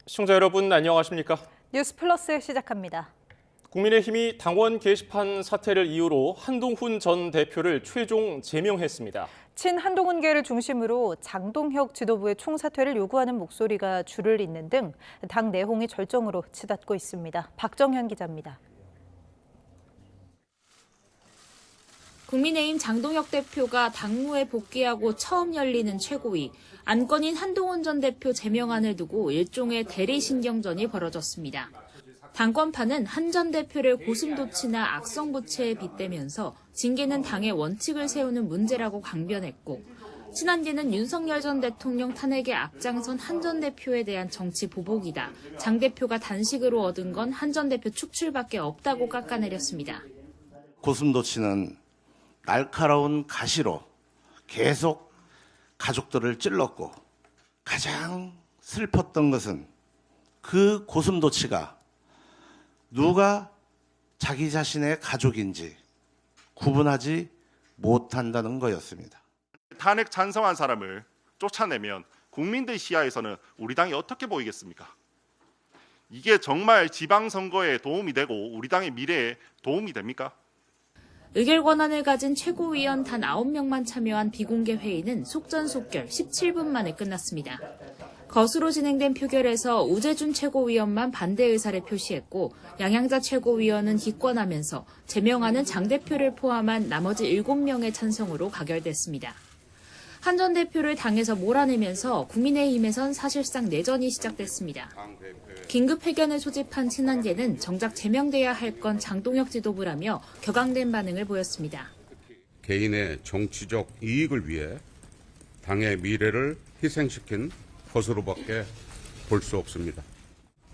시청자 여러분 안녕하십니까? 뉴스 플러스 시작합니다. 국민의힘이 당원 게시판 사태를 이유로 한동훈 전 대표를 최종 제명했습니다. 친한동훈계를 중심으로 장동혁 지도부의 총사퇴를 요구하는 목소리가 줄을 잇는 등 당 내홍이 절정으로 치닫고 있습니다. 박정현 기자입니다. 국민의힘 장동혁 대표가 당무에 복귀하고 처음 열리는 최고위, 안건인 한동훈 전 대표 제명안을 두고 일종의 대리신경전이 벌어졌습니다. 당권파는 한 전 대표를 고슴도치나 악성부채에 빗대면서 징계는 당의 원칙을 세우는 문제라고 강변했고, 친한계는 윤석열 전 대통령 탄핵에 앞장선 한 전 대표에 대한 정치 보복이다. 장 대표가 단식으로 얻은 건 한 전 대표 축출밖에 없다고 깎아내렸습니다. 고슴도치는 날카로운 가시로 계속 가족들을 찔렀고, 가장 슬펐던 것은 그 고슴도치가 누가 자기 자신의 가족인지 구분하지 못한다는 거였습니다. 탄핵 찬성한 사람을 쫓아내면 국민들 시야에서는 우리 당이 어떻게 보이겠습니까? 이게 정말 지방선거에 도움이 되고 우리 당의 미래에 도움이 됩니까? 의결 권한을 가진 최고위원 단 9명만 참여한 비공개 회의는 속전속결 17분 만에 끝났습니다. 거수로 진행된 표결에서 우재준 최고위원만 반대 의사를 표시했고, 양양자 최고위원은 기권하면서 제명하는 장 대표를 포함한 나머지 7명의 찬성으로 가결됐습니다. 한 전 대표를 당에서 몰아내면서 국민의힘에선 사실상 내전이 시작됐습니다. 긴급 회견을 소집한 친한계는 정작 제명돼야 할 건 장동혁 지도부라며 격앙된 반응을 보였습니다. 개인의 정치적 이익을 위해 당의 미래를 희생시킨 것으로밖에 볼 수 없습니다.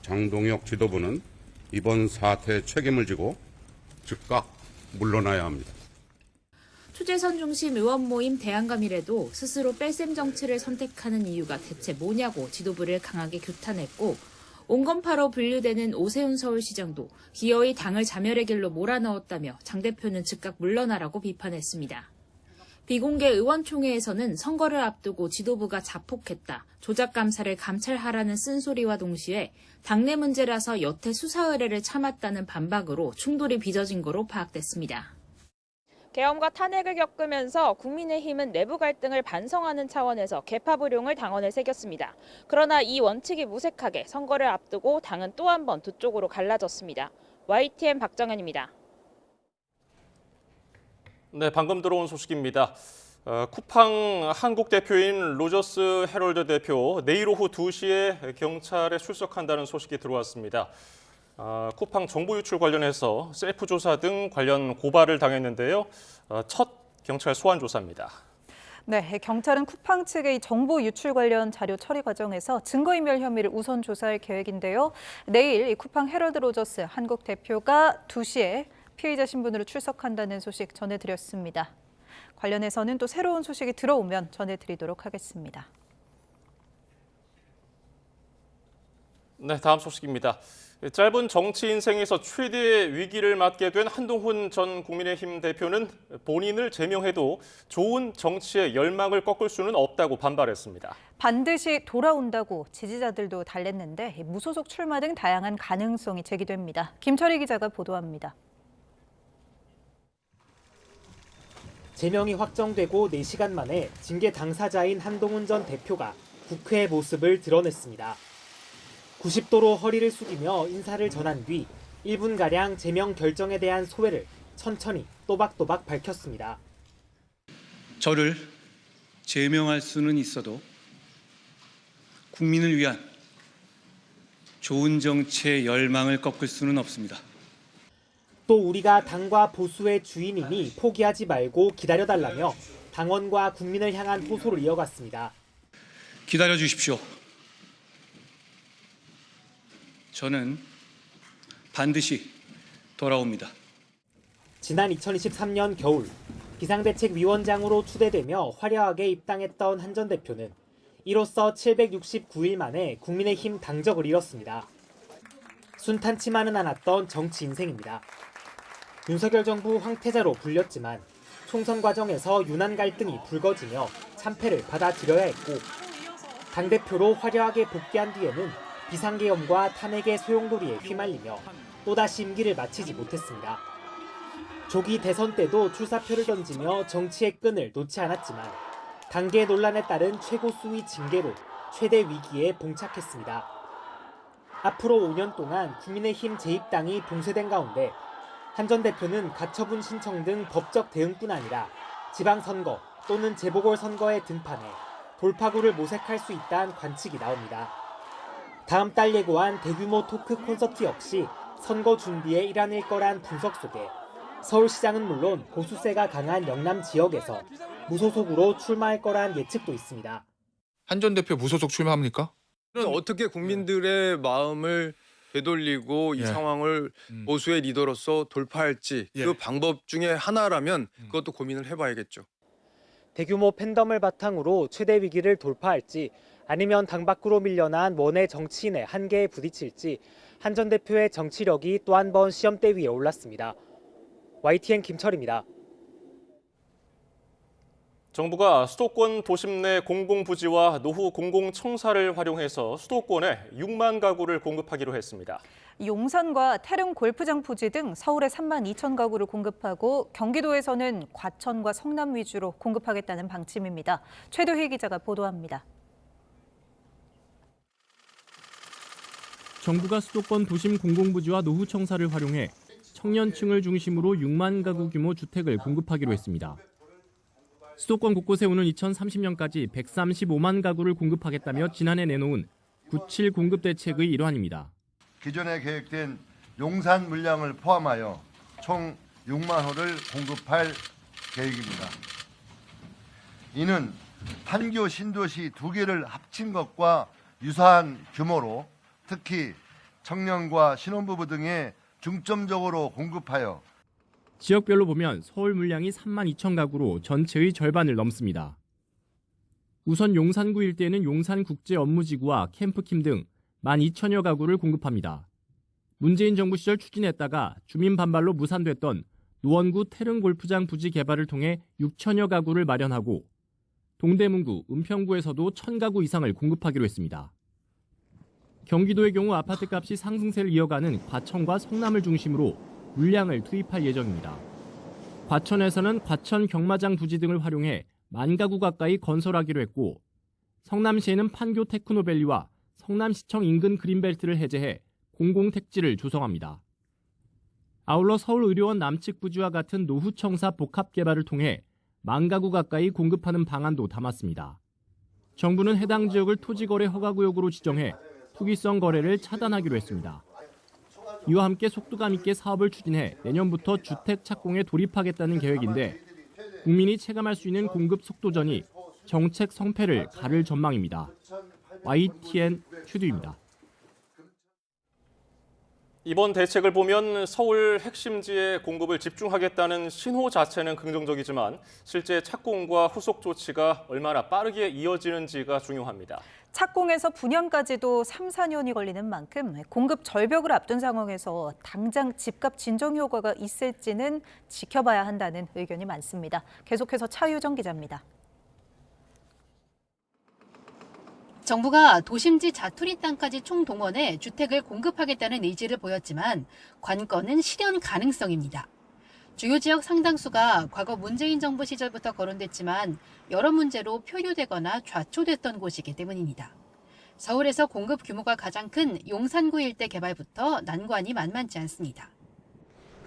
장동혁 지도부는 이번 사태에 책임을 지고 즉각 물러나야 합니다. 추재선 중심 의원 모임 대한감일에도 스스로 뺄셈 정치를 선택하는 이유가 대체 뭐냐고 지도부를 강하게 규탄했고, 온건파로 분류되는 오세훈 서울시장도 기어이 당을 자멸의 길로 몰아넣었다며 장 대표는 즉각 물러나라고 비판했습니다. 비공개 의원총회에서는 선거를 앞두고 지도부가 자폭했다, 조작감사를 감찰하라는 쓴소리와 동시에 당내 문제라서 여태 수사 의뢰를 참았다는 반박으로 충돌이 빚어진 거로 파악됐습니다. 계엄과 탄핵을 겪으면서 국민의힘은 내부 갈등을 반성하는 차원에서 개파 불용을 당원에 새겼습니다. 그러나 이 원칙이 무색하게 선거를 앞두고 당은 또 한 번 두 쪽으로 갈라졌습니다. YTN 박정현입니다. 네, 방금 들어온 소식입니다. 쿠팡 한국 대표인 로저스 헤럴드 대표 내일 오후 2시에 경찰에 출석한다는 소식이 들어왔습니다. 쿠팡 정보 유출 관련해서 셀프 조사 등 관련 고발을 당했는데요. 첫 경찰 소환 조사입니다. 네, 경찰은 쿠팡 측의 정보 유출 관련 자료 처리 과정에서 증거인멸 혐의를 우선 조사할 계획인데요. 내일 이 쿠팡 헤럴드 로저스 한국 대표가 2시에 피의자 신분으로 출석한다는 소식 전해드렸습니다. 관련해서는 또 새로운 소식이 들어오면 전해드리도록 하겠습니다. 네, 다음 소식입니다. 짧은 정치 인생에서 최대의 위기를 맞게 된 한동훈 전 국민의힘 대표는 본인을 제명해도 좋은 정치의 열망을 꺾을 수는 없다고 반발했습니다. 반드시 돌아온다고 지지자들도 달랬는데 무소속 출마 등 다양한 가능성이 제기됩니다. 김철희 기자가 보도합니다. 제명이 확정되고 4시간 만에 징계 당사자인 한동훈 전 대표가 국회의 모습을 드러냈습니다. 90도로 허리를 숙이며 인사를 전한 뒤 1분가량 제명 결정에 대한 소회를 천천히 또박또박 밝혔습니다. 저를 제명할 수는 있어도 국민을 위한 좋은 정치의 열망을 꺾을 수는 없습니다. 또 우리가 당과 보수의 주인이니 포기하지 말고 기다려달라며 당원과 국민을 향한 호소를 이어갔습니다. 기다려 주십시오. 저는 반드시 돌아옵니다. 지난 2023년 겨울 비상대책위원장으로 추대되며 화려하게 입당했던 한 전 대표는 이로써 769일 만에 국민의힘 당적을 잃었습니다. 순탄치만은 않았던 정치 인생입니다. 윤석열 정부 황태자로 불렸지만 총선 과정에서 유난 갈등이 불거지며 참패를 받아들여야 했고, 당대표로 화려하게 복귀한 뒤에는 비상계엄과 탄핵의 소용돌이에 휘말리며 또다시 임기를 마치지 못했습니다. 조기 대선 때도 출사표를 던지며 정치의 끈을 놓지 않았지만 당계 논란에 따른 최고 수위 징계로 최대 위기에 봉착했습니다. 앞으로 5년 동안 국민의힘 제1당이 봉쇄된 가운데 한 전 대표는 가처분 신청 등 법적 대응뿐 아니라 지방선거 또는 재보궐선거에 등판해 돌파구를 모색할 수 있다는 관측이 나옵니다. 다음 달 예고한 대규모 토크 콘서트 역시 선거 준비의 일환일 거란 분석 속에 서울시장은 물론 보수세가 강한 영남 지역에서 무소속으로 출마할 거란 예측도 있습니다. 한 전 대표 무소속 출마합니까? 어떻게 국민들의 마음을 되돌리고 이 상황을 보수의 리더로서 돌파할지 그 방법 중에 하나라면 그것도 고민을 해봐야겠죠. 대규모 팬덤을 바탕으로 최대 위기를 돌파할지 아니면 당 밖으로 밀려난 원외 정치인의 한계에 부딪힐지 한 전 대표의 정치력이 또 한 번 시험대 위에 올랐습니다. YTN 김철입니다. 정부가 수도권 도심 내 공공부지와 노후 공공청사를 활용해서 수도권에 6만 가구를 공급하기로 했습니다. 용산과 태릉 골프장 부지 등 서울에 3만 2천 가구를 공급하고 경기도에서는 과천과 성남 위주로 공급하겠다는 방침입니다. 최도희 기자가 보도합니다. 정부가 수도권 도심 공공부지와 노후청사를 활용해 청년층을 중심으로 6만 가구 규모 주택을 공급하기로 했습니다. 수도권 곳곳에 오는 2030년까지 135만 가구를 공급하겠다며 지난해 내놓은 97 공급 대책의 일환입니다. 기존에 계획된 용산 물량을 포함하여 총 6만 호를 공급할 계획입니다. 이는 판교 신도시 2개를 합친 것과 유사한 규모로 특히 청년과 신혼부부 등에 중점적으로 공급하여 지역별로 보면 서울 물량이 3만 2천 가구로 전체의 절반을 넘습니다. 우선 용산구 일대에는 용산국제업무지구와 캠프킴 등 12,000여 가구를 공급합니다. 문재인 정부 시절 추진했다가 주민 반발로 무산됐던 노원구 태릉 골프장 부지 개발을 통해 6,000여 가구를 마련하고 동대문구, 은평구에서도 1,000가구 이상을 공급하기로 했습니다. 경기도의 경우 아파트값이 상승세를 이어가는 과천과 성남을 중심으로 물량을 투입할 예정입니다. 과천에서는 과천 경마장 부지 등을 활용해 1만 가구 가까이 건설하기로 했고 성남시에는 판교 테크노밸리와 성남시청 인근 그린벨트를 해제해 공공택지를 조성합니다. 아울러 서울의료원 남측 부지와 같은 노후청사 복합개발을 통해 1만 가구 가까이 공급하는 방안도 담았습니다. 정부는 해당 지역을 토지거래 허가구역으로 지정해 투기성 거래를 차단하기로 했습니다. 이와 함께 속도감 있게 사업을 추진해 내년부터 주택 착공에 돌입하겠다는 계획인데 국민이 체감할 수 있는 공급 속도전이 정책 성패를 가를 전망입니다. YTN 최두입니다. 이번 대책을 보면 서울 핵심지에 공급을 집중하겠다는 신호 자체는 긍정적이지만 실제 착공과 후속 조치가 얼마나 빠르게 이어지는지가 중요합니다. 착공에서 분양까지도 3, 4년이 걸리는 만큼 공급 절벽을 앞둔 상황에서 당장 집값 진정 효과가 있을지는 지켜봐야 한다는 의견이 많습니다. 계속해서 차유정 기자입니다. 정부가 도심지 자투리 땅까지 총동원해 주택을 공급하겠다는 의지를 보였지만 관건은 실현 가능성입니다. 주요 지역 상당수가 과거 문재인 정부 시절부터 거론됐지만 여러 문제로 표류되거나 좌초됐던 곳이기 때문입니다. 서울에서 공급 규모가 가장 큰 용산구 일대 개발부터 난관이 만만치 않습니다.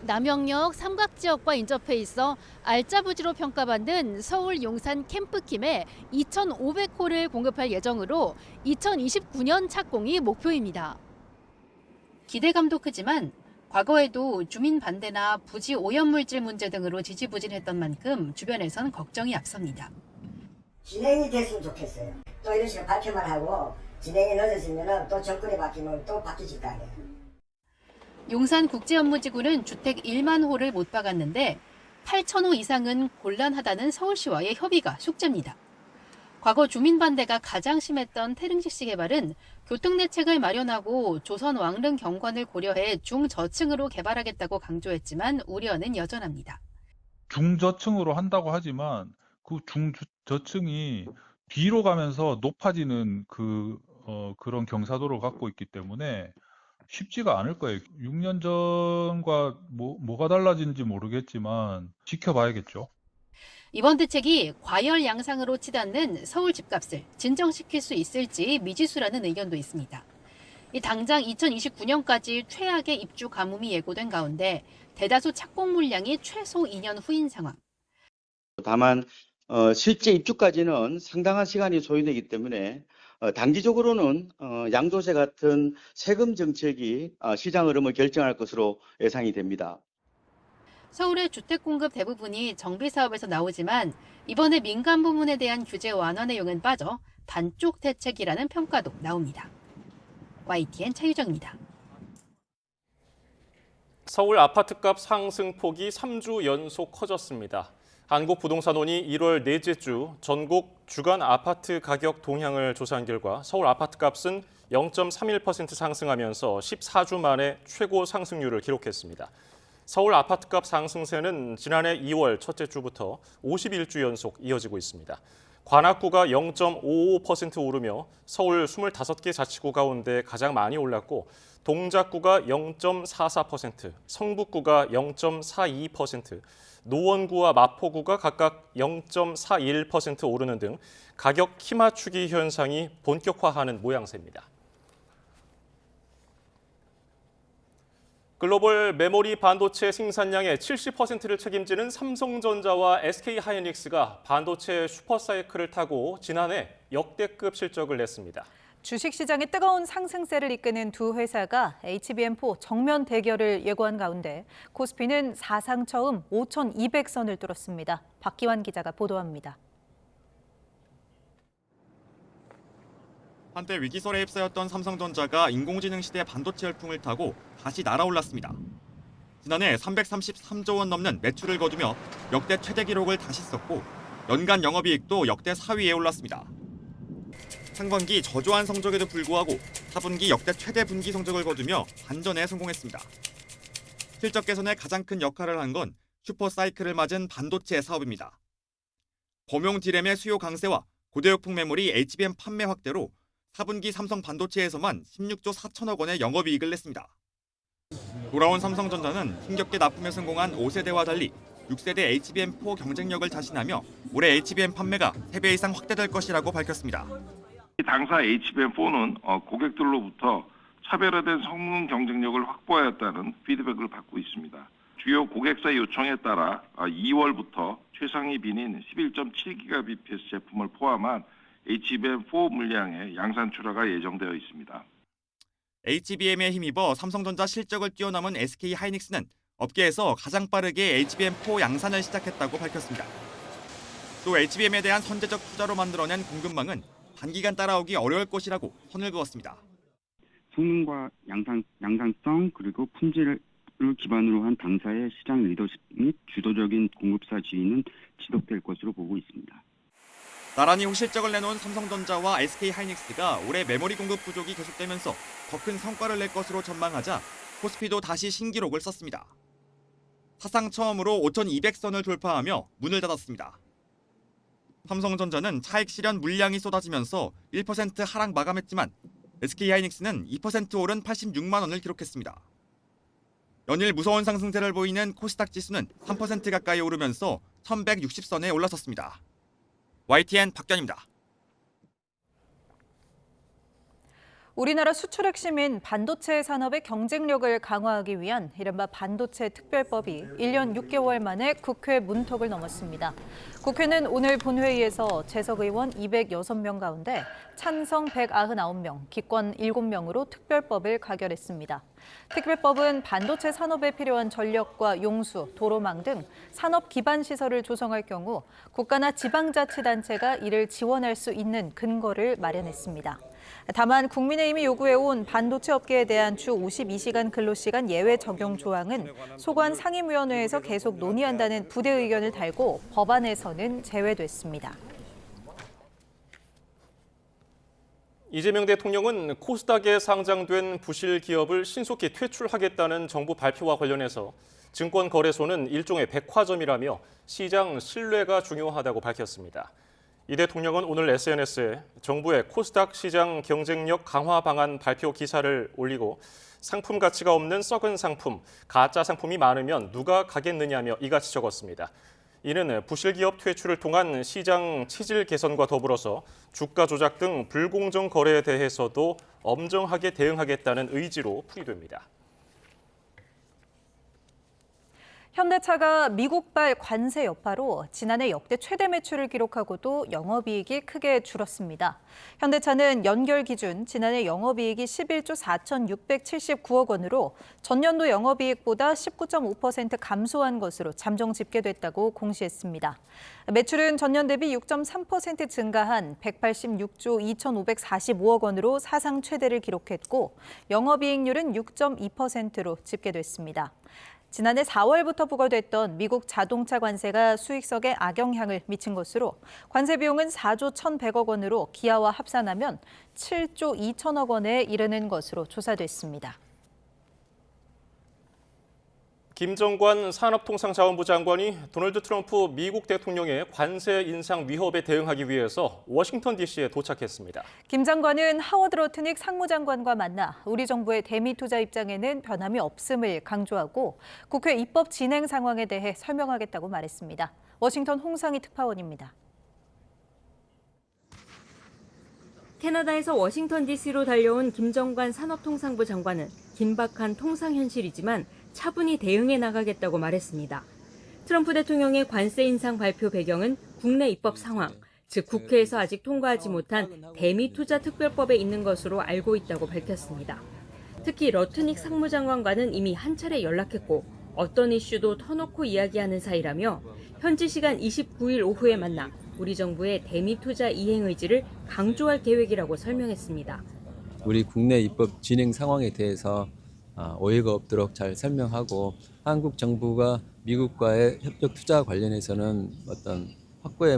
남영역 삼각지역과 인접해 있어 알짜부지로 평가받는 서울 용산 캠프킴에 2,500호를 공급할 예정으로 2029년 착공이 목표입니다. 기대감도 크지만 과거에도 주민 반대나 부지 오염물질 문제 등으로 지지부진했던 만큼 주변에선 걱정이 앞섭니다. 진행이 됐으면 좋겠어요. 또 이런 식으로 발표만 하고 진행이 늦어지면 또 정권이 바뀌면 또 바뀌질 거 아니에요. 용산국제업무지구는 주택 1만 호를 못 박았는데 8,000호 이상은 곤란하다는 서울시와의 협의가 숙제입니다. 과거 주민 반대가 가장 심했던 태릉시시 개발은 교통대책을 마련하고 조선 왕릉 경관을 고려해 중저층으로 개발하겠다고 강조했지만 우려는 여전합니다. 중저층으로 한다고 하지만 그 중저층이 뒤로 가면서 높아지는 그 그런 경사도를 갖고 있기 때문에 쉽지가 않을 거예요. 6년 전과 뭐가 달라진지 모르겠지만 지켜봐야겠죠. 이번 대책이 과열 양상으로 치닫는 서울 집값을 진정시킬 수 있을지 미지수라는 의견도 있습니다. 당장 2029년까지 최악의 입주 가뭄이 예고된 가운데 대다수 착공 물량이 최소 2년 후인 상황. 다만 실제 입주까지는 상당한 시간이 소요되기 때문에 단기적으로는 양도세 같은 세금 정책이 시장 흐름을 결정할 것으로 예상이 됩니다. 서울의 주택 공급 대부분이 정비 사업에서 나오지만 이번에 민간 부문에 대한 규제 완화 내용은 빠져 반쪽 대책이라는 평가도 나옵니다. YTN 차유정입니다. 서울 아파트값 상승폭이 3주 연속 커졌습니다. 한국부동산원이 1월 넷째 주 전국 주간 아파트 가격 동향을 조사한 결과 서울 아파트값은 0.31% 상승하면서 14주 만에 최고 상승률을 기록했습니다. 서울 아파트값 상승세는 지난해 2월 첫째 주부터 51주 연속 이어지고 있습니다. 관악구가 0.55% 오르며 서울 25개 자치구 가운데 가장 많이 올랐고 동작구가 0.44%, 성북구가 0.42%, 노원구와 마포구가 각각 0.41% 오르는 등 가격 키 맞추기 현상이 본격화하는 모양새입니다. 글로벌 메모리 반도체 생산량의 70%를 책임지는 삼성전자와 SK하이닉스가 반도체 슈퍼사이클을 타고 지난해 역대급 실적을 냈습니다. 주식시장의 뜨거운 상승세를 이끄는 두 회사가 HBM4 정면 대결을 예고한 가운데 코스피는 사상 처음 5,200선을 뚫었습니다. 박기환 기자가 보도합니다. 한때 위기설에 휩싸였던 삼성전자가 인공지능 시대 반도체 열풍을 타고 다시 날아올랐습니다. 지난해 333조 원 넘는 매출을 거두며 역대 최대 기록을 다시 썼고 연간 영업이익도 역대 4위에 올랐습니다. 상반기 저조한 성적에도 불구하고 4분기 역대 최대 분기 성적을 거두며 반전에 성공했습니다. 실적 개선에 가장 큰 역할을 한 건 슈퍼 사이클을 맞은 반도체 사업입니다. 범용 디램의 수요 강세와 고대역풍 메모리 HBM 판매 확대로 4분기 삼성 반도체에서만 16조 4천억 원의 영업이익을 냈습니다. 돌아온 삼성전자는 힘겹게 납품에 성공한 5세대와 달리 6세대 HBM4 경쟁력을 자신하며 올해 HBM 판매가 3배 이상 확대될 것이라고 밝혔습니다. 당사 HBM4는 고객들로부터 차별화된 성능 경쟁력을 확보하였다는 피드백을 받고 있습니다. 주요 고객사 요청에 따라 2월부터 최상위 비닌 11.7GBps 제품을 포함한 HBM4 물량의 양산 출하가 예정되어 있습니다. HBM에 힘입어 삼성전자 실적을 뛰어넘은 SK하이닉스는 업계에서 가장 빠르게 HBM4 양산을 시작했다고 밝혔습니다. 또 HBM에 대한 선제적 투자로 만들어낸 공급망은 단기간 따라오기 어려울 것이라고 선을 그었습니다. 성능과 양산성 그리고 품질을 기반으로 한 당사의 시장 리더십 및 주도적인 공급사 지위는 지속될 것으로 보고 있습니다. 나란히 실적을 내놓은 삼성전자와 SK하이닉스가 올해 메모리 공급 부족이 계속되면서 더 큰 성과를 낼 것으로 전망하자 코스피도 다시 신기록을 썼습니다. 사상 처음으로 5,200선을 돌파하며 문을 닫았습니다. 삼성전자는 차익 실현 물량이 쏟아지면서 1% 하락 마감했지만 SK하이닉스는 2% 오른 86만 원을 기록했습니다. 연일 무서운 상승세를 보이는 코스닥 지수는 3% 가까이 오르면서 1,160선에 올라섰습니다. YTN 박견입니다. 우리나라 수출 핵심인 반도체 산업의 경쟁력을 강화하기 위한 이른바 반도체 특별법이 1년 6개월 만에 국회 문턱을 넘었습니다. 국회는 오늘 본회의에서 재석 의원 206명 가운데 찬성 199명, 기권 7명으로 특별법을 가결했습니다. 특별법은 반도체 산업에 필요한 전력과 용수, 도로망 등 산업 기반 시설을 조성할 경우 국가나 지방자치단체가 이를 지원할 수 있는 근거를 마련했습니다. 다만 국민의힘이 요구해온 반도체 업계에 대한 주 52시간 근로시간 예외 적용 조항은 소관 상임위원회에서 계속 논의한다는 부대 의견을 달고 법안에서는 제외됐습니다. 이재명 대통령은 코스닥에 상장된 부실 기업을 신속히 퇴출하겠다는 정부 발표와 관련해서 증권거래소는 일종의 백화점이라며 시장 신뢰가 중요하다고 밝혔습니다. 이 대통령은 오늘 SNS에 정부의 코스닥 시장 경쟁력 강화 방안 발표 기사를 올리고 상품 가치가 없는 썩은 상품, 가짜 상품이 많으면 누가 가겠느냐며 이같이 적었습니다. 이는 부실기업 퇴출을 통한 시장 체질 개선과 더불어서 주가 조작 등 불공정 거래에 대해서도 엄정하게 대응하겠다는 의지로 풀이됩니다. 현대차가 미국발 관세 여파로 지난해 역대 최대 매출을 기록하고도 영업이익이 크게 줄었습니다. 현대차는 연결 기준 지난해 영업이익이 11조 4,679억 원으로 전년도 영업이익보다 19.5% 감소한 것으로 잠정 집계됐다고 공시했습니다. 매출은 전년 대비 6.3% 증가한 186조 2,545억 원으로 사상 최대를 기록했고 영업이익률은 6.2%로 집계됐습니다. 지난해 4월부터 부과됐던 미국 자동차 관세가 수익성에 악영향을 미친 것으로 관세 비용은 4조 1,100억 원으로 기아와 합산하면 7조 2천억 원에 이르는 것으로 조사됐습니다. 김정관 산업통상자원부 장관이 도널드 트럼프 미국 대통령의 관세 인상 위협에 대응하기 위해서 워싱턴 DC에 도착했습니다. 김 장관은 하워드 로트닉 상무장관과 만나 우리 정부의 대미 투자 입장에는 변함이 없음을 강조하고 국회 입법 진행 상황에 대해 설명하겠다고 말했습니다. 워싱턴 홍상희 특파원입니다. 캐나다에서 워싱턴 DC로 달려온 김정관 산업통상부 장관은 긴박한 통상 현실이지만 차분히 대응해 나가겠다고 말했습니다. 트럼프 대통령의 관세 인상 발표 배경은 국내 입법 상황, 즉 국회에서 아직 통과하지 못한 대미 투자 특별법에 있는 것으로 알고 있다고 밝혔습니다. 특히 러트닉 상무장관과는 이미 한 차례 연락했고 어떤 이슈도 터놓고 이야기하는 사이라며 현지 시간 29일 오후에 만나 우리 정부의 대미 투자 이행 의지를 강조할 계획이라고 설명했습니다. 우리 국내 입법 진행 상황에 대해서 오해가 없도록 잘 설명하고 한국 정부가 미국과의 협력 투자 관련해서는 어떤 확고의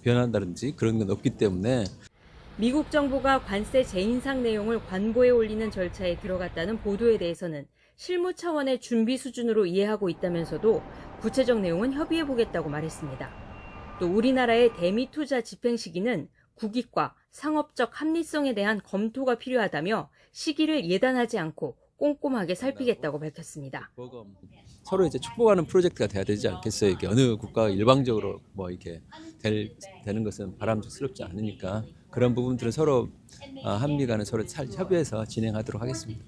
변한다든지 그런 건 없기 때문에 미국 정부가 관세 재인상 내용을 관보에 올리는 절차에 들어갔다는 보도에 대해서는 실무 차원의 준비 수준으로 이해하고 있다면서도 구체적 내용은 협의해보겠다고 말했습니다. 또 우리나라의 대미 투자 집행 시기는 국익과 상업적 합리성에 대한 검토가 필요하다며 시기를 예단하지 않고 꼼꼼하게 살피겠다고 밝혔습니다. 서로 이제 축복하는 프로젝트가 돼야 되지 않겠어요? 이게 어느 국가가 일방적으로 이렇게 되는 것은 바람직스럽지 않으니까 그런 부분들은 서로 한미 간에 서로 협의해서 진행하도록 하겠습니다.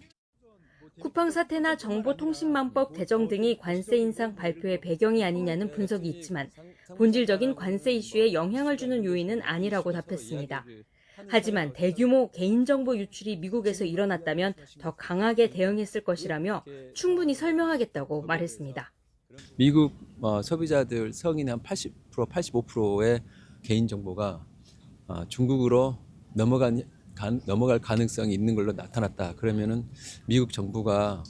쿠팡 사태나 정보통신망법 개정 등이 관세 인상 발표의 배경이 아니냐는 분석이 있지만 본질적인 관세 이슈에 영향을 주는 요인은 아니라고 답했습니다. 하지만 대규모 개인정보 유출이 미국에서 일어났다면 더 강하게 대응했을 것이라며 충분히 설명하겠다고 말했습니다. 미국 소비자들 성인의 한 80%, 85%의 개인정보가 중국으로 넘어갈 가능성이 있는 걸로 나타났다. 그러면은 미국 정부가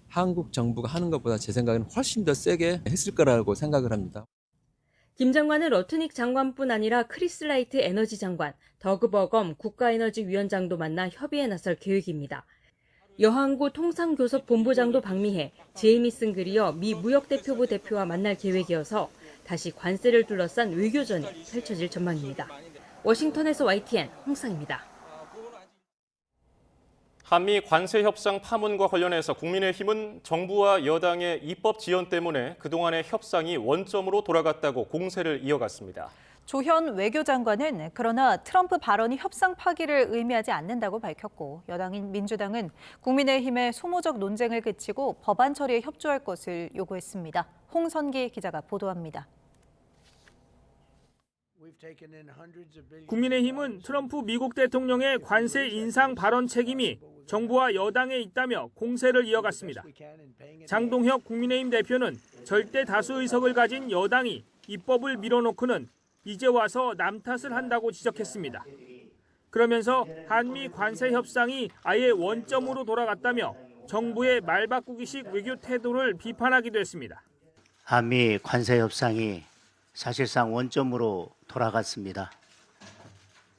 한국 정부가 하는 것보다 제 생각에는 훨씬 더 세게 했을 거라고 생각을 합니다. 김 장관은 러트닉 장관뿐 아니라 크리스 라이트 에너지 장관, 더그 버검 국가에너지위원장도 만나 협의에 나설 계획입니다. 여항구 통상교섭 본부장도 방미해 제이미슨 그리어 미 무역대표부 대표와 만날 계획이어서 다시 관세를 둘러싼 외교전이 펼쳐질 전망입니다. 워싱턴에서 YTN 홍상입니다. 한미 관세 협상 파문과 관련해서 국민의힘은 정부와 여당의 입법 지연 때문에 그동안의 협상이 원점으로 돌아갔다고 공세를 이어갔습니다. 조현 외교장관은 그러나 트럼프 발언이 협상 파기를 의미하지 않는다고 밝혔고 여당인 민주당은 국민의힘의 소모적 논쟁을 그치고 법안 처리에 협조할 것을 요구했습니다. 홍선기 기자가 보도합니다. 국민의힘은 트럼프 미국 대통령의 관세 인상 발언 책임이 정부와 여당에 있다며 공세를 이어갔습니다. 장동혁 국민의힘 대표는 절대 다수 의석을 가진 여당이 입법을 밀어놓고는 이제 와서 남 탓을 한다고 지적했습니다. 그러면서 한미 관세 협상이 아예 원점으로 돌아갔다며 정부의 말바꾸기식 외교 태도를 비판하기도 했습니다. 한미 관세 협상이 사실상 원점으로 돌아갔습니다.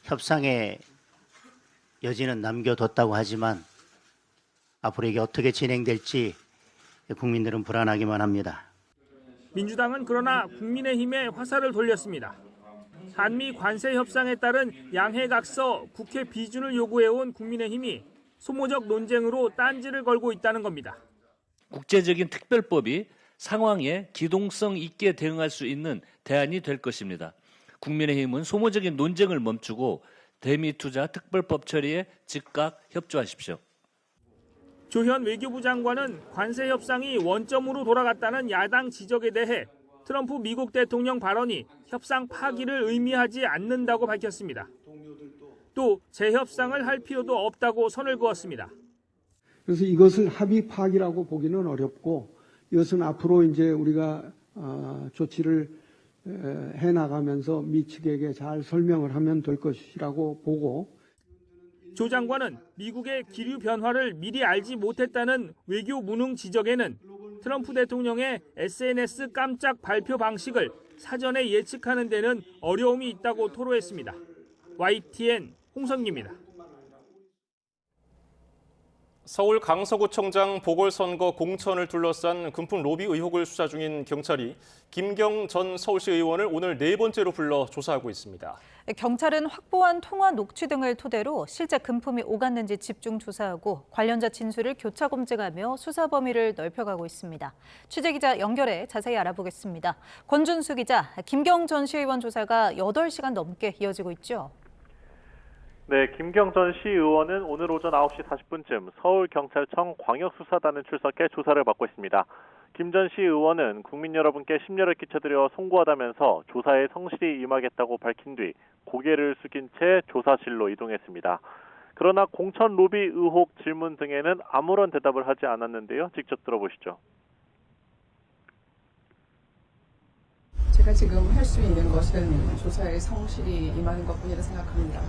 협상의 여지는 남겨뒀다고 하지만 앞으로 이게 어떻게 진행될지 국민들은 불안하기만 합니다. 민주당은 그러나 국민의힘에 화살을 돌렸습니다. 한미 관세 협상에 따른 양해각서 국회 비준을 요구해온 국민의힘이 소모적 논쟁으로 딴지를 걸고 있다는 겁니다. 국제적인 특별법이 상황에 기동성 있게 대응할 수 있는 대안이 될 것입니다. 국민의힘은 소모적인 논쟁을 멈추고 대미 투자 특별법 처리에 즉각 협조하십시오. 조현 외교부 장관은 관세 협상이 원점으로 돌아갔다는 야당 지적에 대해 트럼프 미국 대통령 발언이 협상 파기를 의미하지 않는다고 밝혔습니다. 또 재협상을 할 필요도 없다고 선을 그었습니다. 그래서 이것을 합의 파기라고 보기는 어렵고 이것은 앞으로 이제 우리가 조치를 해 나가면서 미 측에게 잘 설명을 하면 될 것이라고 보고. 조 장관은 미국의 기류 변화를 미리 알지 못했다는 외교 무능 지적에는 트럼프 대통령의 SNS 깜짝 발표 방식을 사전에 예측하는 데는 어려움이 있다고 토로했습니다. YTN 홍성기입니다. 서울 강서구청장 보궐선거 공천을 둘러싼 금품 로비 의혹을 수사 중인 경찰이 김경 전 서울시 의원을 오늘 네 번째로 불러 조사하고 있습니다. 경찰은 확보한 통화 녹취 등을 토대로 실제 금품이 오갔는지 집중 조사하고 관련자 진술을 교차 검증하며 수사 범위를 넓혀가고 있습니다. 취재기자 연결해 자세히 알아보겠습니다. 권준수 기자, 김경 전 시의원 조사가 8시간 넘게 이어지고 있죠. 네, 김경 전 시의원은 오늘 오전 9시 40분쯤 서울경찰청 광역수사단에 출석해 조사를 받고 있습니다. 김 전 시의원은 국민 여러분께 심려를 끼쳐드려 송구하다면서 조사에 성실히 임하겠다고 밝힌 뒤 고개를 숙인 채 조사실로 이동했습니다. 그러나 공천 로비 의혹 질문 등에는 아무런 대답을 하지 않았는데요. 직접 들어보시죠. 제가 지금 할 수 있는 것은 조사에 성실히 임하는 것뿐이라 생각합니다.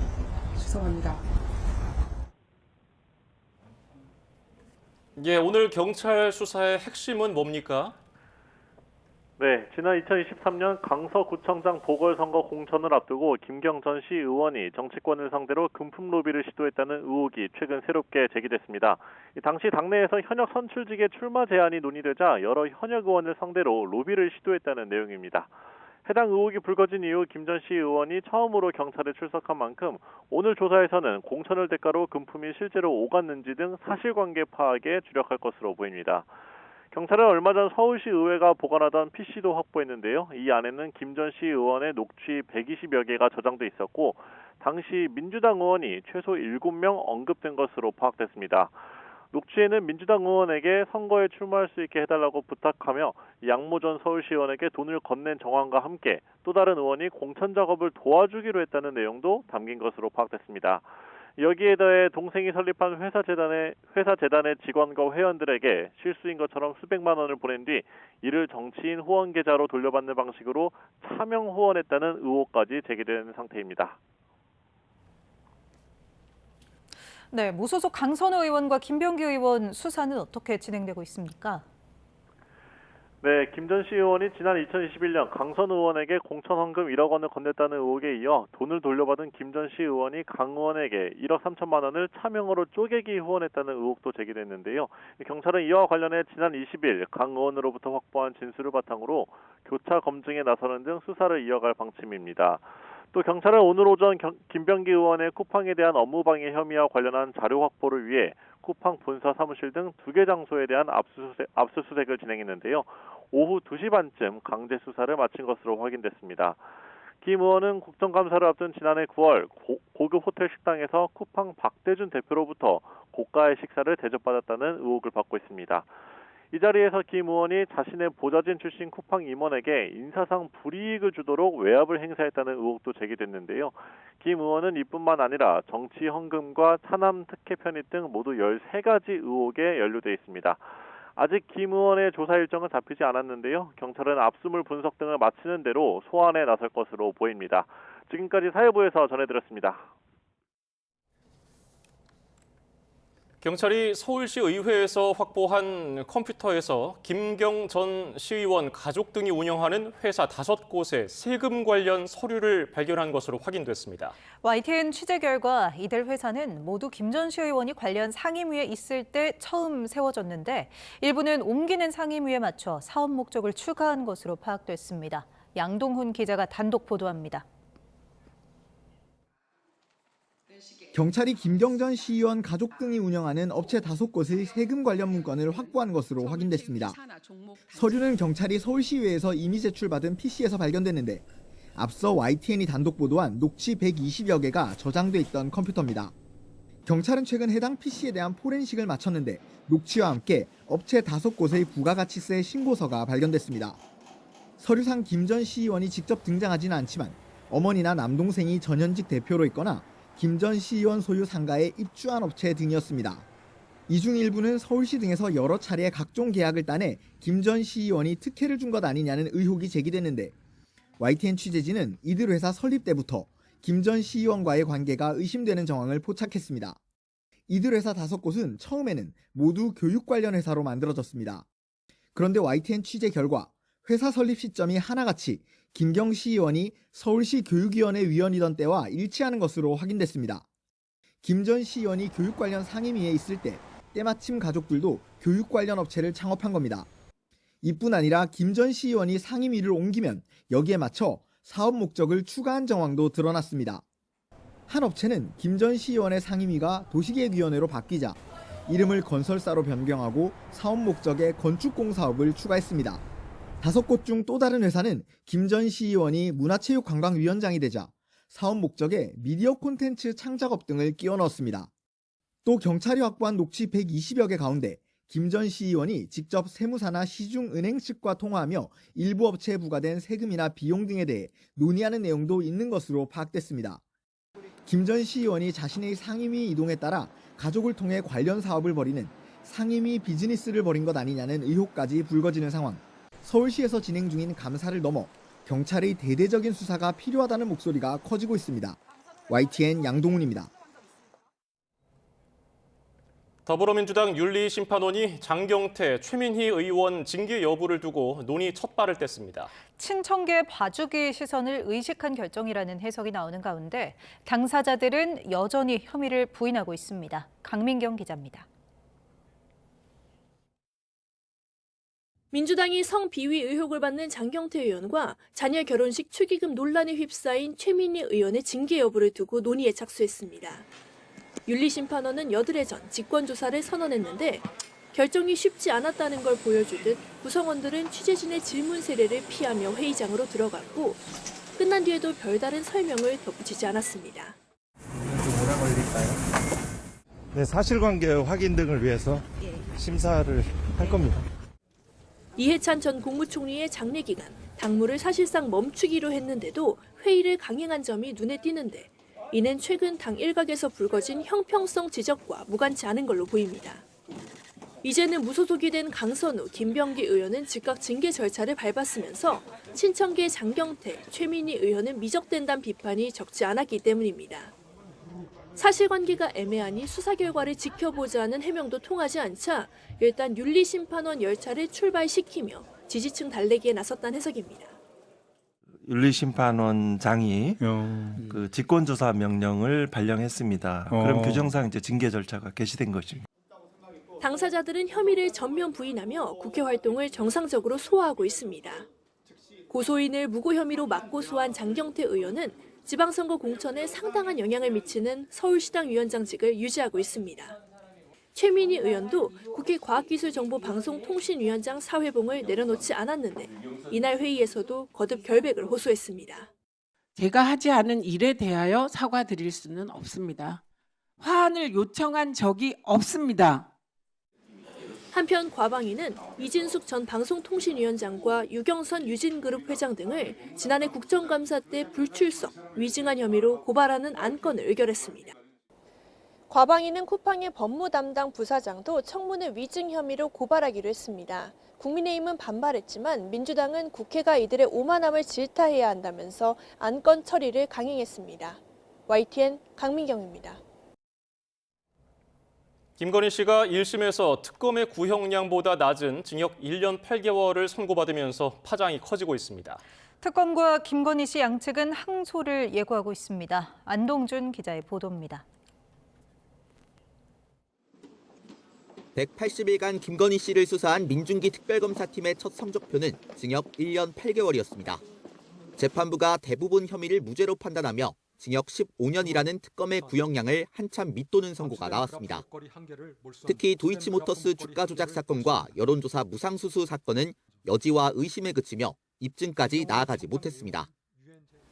죄송합니다. 예, 오늘 경찰 수사의 핵심은 뭡니까? 네, 지난 2023년 강서구청장 보궐선거 공천을 앞두고 김경 전 시 의원이 정치권을 상대로 금품 로비를 시도했다는 의혹이 최근 새롭게 제기됐습니다. 당시 당내에서 현역 선출직의 출마 제안이 논의되자 여러 현역 의원을 상대로 로비를 시도했다는 내용입니다. 해당 의혹이 불거진 이후 김 전 시 의원이 처음으로 경찰에 출석한 만큼 오늘 조사에서는 공천을 대가로 금품이 실제로 오갔는지 등 사실관계 파악에 주력할 것으로 보입니다. 경찰은 얼마 전 서울시 의회가 보관하던 PC도 확보했는데요. 이 안에는 김 전 시 의원의 녹취 120여 개가 저장돼 있었고 당시 민주당 의원이 최소 7명 언급된 것으로 파악됐습니다. 녹취에는 민주당 의원에게 선거에 출마할 수 있게 해달라고 부탁하며 양모 전 서울시의원에게 돈을 건넨 정황과 함께 또 다른 의원이 공천 작업을 도와주기로 했다는 내용도 담긴 것으로 파악됐습니다. 여기에 더해 동생이 설립한 회사 재단의 직원과 회원들에게 실수인 것처럼 수백만 원을 보낸 뒤 이를 정치인 후원 계좌로 돌려받는 방식으로 차명 후원했다는 의혹까지 제기된 상태입니다. 네, 무소속 강선우 의원과 김병기 의원 수사는 어떻게 진행되고 있습니까? 네, 김 전 시 의원이 지난 2021년 강선우 의원에게 공천 헌금 1억 원을 건넸다는 의혹에 이어 돈을 돌려받은 김 전 시 의원이 강 의원에게 1억 3천만 원을 차명으로 쪼개기 후원했다는 의혹도 제기됐는데요. 경찰은 이와 관련해 지난 20일 강 의원으로부터 확보한 진술을 바탕으로 교차 검증에 나서는 등 수사를 이어갈 방침입니다. 또 경찰은 오늘 오전 김병기 의원의 쿠팡에 대한 업무방해 혐의와 관련한 자료 확보를 위해 쿠팡 본사 사무실 등 2개 장소에 대한 압수수색을 진행했는데요. 오후 2시 반쯤 강제 수사를 마친 것으로 확인됐습니다. 김 의원은 국정감사를 앞둔 지난해 9월 고급 호텔 식당에서 쿠팡 박대준 대표로부터 고가의 식사를 대접받았다는 의혹을 받고 있습니다. 이 자리에서 김 의원이 자신의 보좌진 출신 쿠팡 임원에게 인사상 불이익을 주도록 외압을 행사했다는 의혹도 제기됐는데요. 김 의원은 이뿐만 아니라 정치 헌금과 차남 특혜 편입 등 모두 13가지 의혹에 연루돼 있습니다. 아직 김 의원의 조사 일정은 잡히지 않았는데요. 경찰은 압수물 분석 등을 마치는 대로 소환에 나설 것으로 보입니다. 지금까지 사회부에서 전해드렸습니다. 경찰이 서울시 의회에서 확보한 컴퓨터에서 김경 전 시의원 가족 등이 운영하는 회사 5곳의 세금 관련 서류를 발견한 것으로 확인됐습니다. YTN 취재 결과 이들 회사는 모두 김 전 시의원이 관련 상임위에 있을 때 처음 세워졌는데 일부는 옮기는 상임위에 맞춰 사업 목적을 추가한 것으로 파악됐습니다. 양동훈 기자가 단독 보도합니다. 경찰이 김경전 시의원 가족 등이 운영하는 업체 5곳의 세금 관련 문건을 확보한 것으로 확인됐습니다. 서류는 경찰이 서울시의회에서 이미 제출받은 PC에서 발견됐는데 앞서 YTN이 단독 보도한 녹취 120여 개가 저장돼 있던 컴퓨터입니다. 경찰은 최근 해당 PC에 대한 포렌식을 마쳤는데 녹취와 함께 업체 5곳의 부가가치세 신고서가 발견됐습니다. 서류상 김 전 시의원이 직접 등장하지는 않지만 어머니나 남동생이 전현직 대표로 있거나 김 전 시의원 소유 상가에 입주한 업체 등이었습니다. 이 중 일부는 서울시 등에서 여러 차례 각종 계약을 따내 김 전 시의원이 특혜를 준 것 아니냐는 의혹이 제기됐는데 YTN 취재진은 이들 회사 설립 때부터 김 전 시의원과의 관계가 의심되는 정황을 포착했습니다. 이들 회사 5곳은 처음에는 모두 교육 관련 회사로 만들어졌습니다. 그런데 YTN 취재 결과 회사 설립 시점이 하나같이 김경 시의원이 서울시 교육위원회 위원이던 때와 일치하는 것으로 확인됐습니다. 김 전 시의원이 교육 관련 상임위에 있을 때 때마침 가족들도 교육 관련 업체를 창업한 겁니다. 이뿐 아니라 김 전 시의원이 상임위를 옮기면 여기에 맞춰 사업 목적을 추가한 정황도 드러났습니다. 한 업체는 김 전 시의원의 상임위가 도시계획위원회로 바뀌자 이름을 건설사로 변경하고 사업 목적에 건축공 사업을 추가했습니다. 5곳 중 또 다른 회사는 김 전 시의원이 문화체육관광위원장이 되자 사업 목적에 미디어 콘텐츠 창작업 등을 끼워 넣었습니다. 또 경찰이 확보한 녹취 120여 개 가운데 김 전 시의원이 직접 세무사나 시중은행 측과 통화하며 일부 업체에 부과된 세금이나 비용 등에 대해 논의하는 내용도 있는 것으로 파악됐습니다. 김 전 시의원이 자신의 상임위 이동에 따라 가족을 통해 관련 사업을 벌이는 상임위 비즈니스를 벌인 것 아니냐는 의혹까지 불거지는 상황. 서울시에서 진행 중인 감사를 넘어 경찰의 대대적인 수사가 필요하다는 목소리가 커지고 있습니다. YTN 양동훈입니다. 더불어민주당 윤리심판원이 장경태, 최민희 의원 징계 여부를 두고 논의 첫 발을 뗐습니다. 친청계 봐주기 시선을 의식한 결정이라는 해석이 나오는 가운데 당사자들은 여전히 혐의를 부인하고 있습니다. 강민경 기자입니다. 민주당이 성비위 의혹을 받는 장경태 의원과 자녀 결혼식 축의금 논란에 휩싸인 최민희 의원의 징계 여부를 두고 논의에 착수했습니다. 윤리심판원은 여드레 전 직권조사를 선언했는데 결정이 쉽지 않았다는 걸 보여주듯 구성원들은 취재진의 질문 세례를 피하며 회의장으로 들어갔고 끝난 뒤에도 별다른 설명을 덧붙이지 않았습니다. 좀 오래 걸릴까요? 네, 사실관계 확인 등을 위해서 심사를 할 겁니다. 이해찬 전 국무총리의 장례 기간, 당무를 사실상 멈추기로 했는데도 회의를 강행한 점이 눈에 띄는데 이는 최근 당 일각에서 불거진 형평성 지적과 무관치 않은 걸로 보입니다. 이제는 무소속이 된 강선우, 김병기 의원은 즉각 징계 절차를 밟았으면서 친청계 장경태, 최민희 의원은 미적된다는 비판이 적지 않았기 때문입니다. 사실관계가 애매하니 수사 결과를 지켜보자는 해명도 통하지 않자 일단 윤리심판원 열차를 출발시키며 지지층 달래기에 나섰다는 해석입니다. 윤리심판원장이 그 직권조사 명령을 발령했습니다. 그럼 규정상 이제 징계 절차가 개시된 것입니다. 당사자들은 혐의를 전면 부인하며 국회 활동을 정상적으로 소화하고 있습니다. 고소인을 무고 혐의로 맞고소한 장경태 의원은 지방선거 공천에 상당한 영향을 미치는 서울시당 위원장직을 유지하고 있습니다. 최민희 의원도 국회 과학기술정보방송통신위원장 사회봉을 내려놓지 않았는데 이날 회의에서도 거듭 결백을 호소했습니다. 제가 하지 않은 일에 대하여 사과드릴 수는 없습니다. 화환을 요청한 적이 없습니다. 한편 과방위는 이진숙 전 방송통신위원장과 유경선 유진그룹 회장 등을 지난해 국정감사 때 불출석, 위증한 혐의로 고발하는 안건을 의결했습니다. 과방위는 쿠팡의 법무 담당 부사장도 청문회 위증 혐의로 고발하기로 했습니다. 국민의힘은 반발했지만 민주당은 국회가 이들의 오만함을 질타해야 한다면서 안건 처리를 강행했습니다. YTN 강민경입니다. 김건희 씨가 1심에서 특검의 구형량보다 낮은 징역 1년 8개월을 선고받으면서 파장이 커지고 있습니다. 특검과 김건희 씨 양측은 항소를 예고하고 있습니다. 안동준 기자의 보도입니다. 180일간 김건희 씨를 수사한 민중기 특별검사팀의 첫 성적표는 징역 1년 8개월이었습니다. 재판부가 대부분 혐의를 무죄로 판단하며 징역 15년이라는 특검의 구형량을 한참 밑도는 선고가 나왔습니다. 특히 도이치모터스 주가 조작 사건과 여론조사 무상수수 사건은 여지와 의심에 그치며 입증까지 나아가지 못했습니다.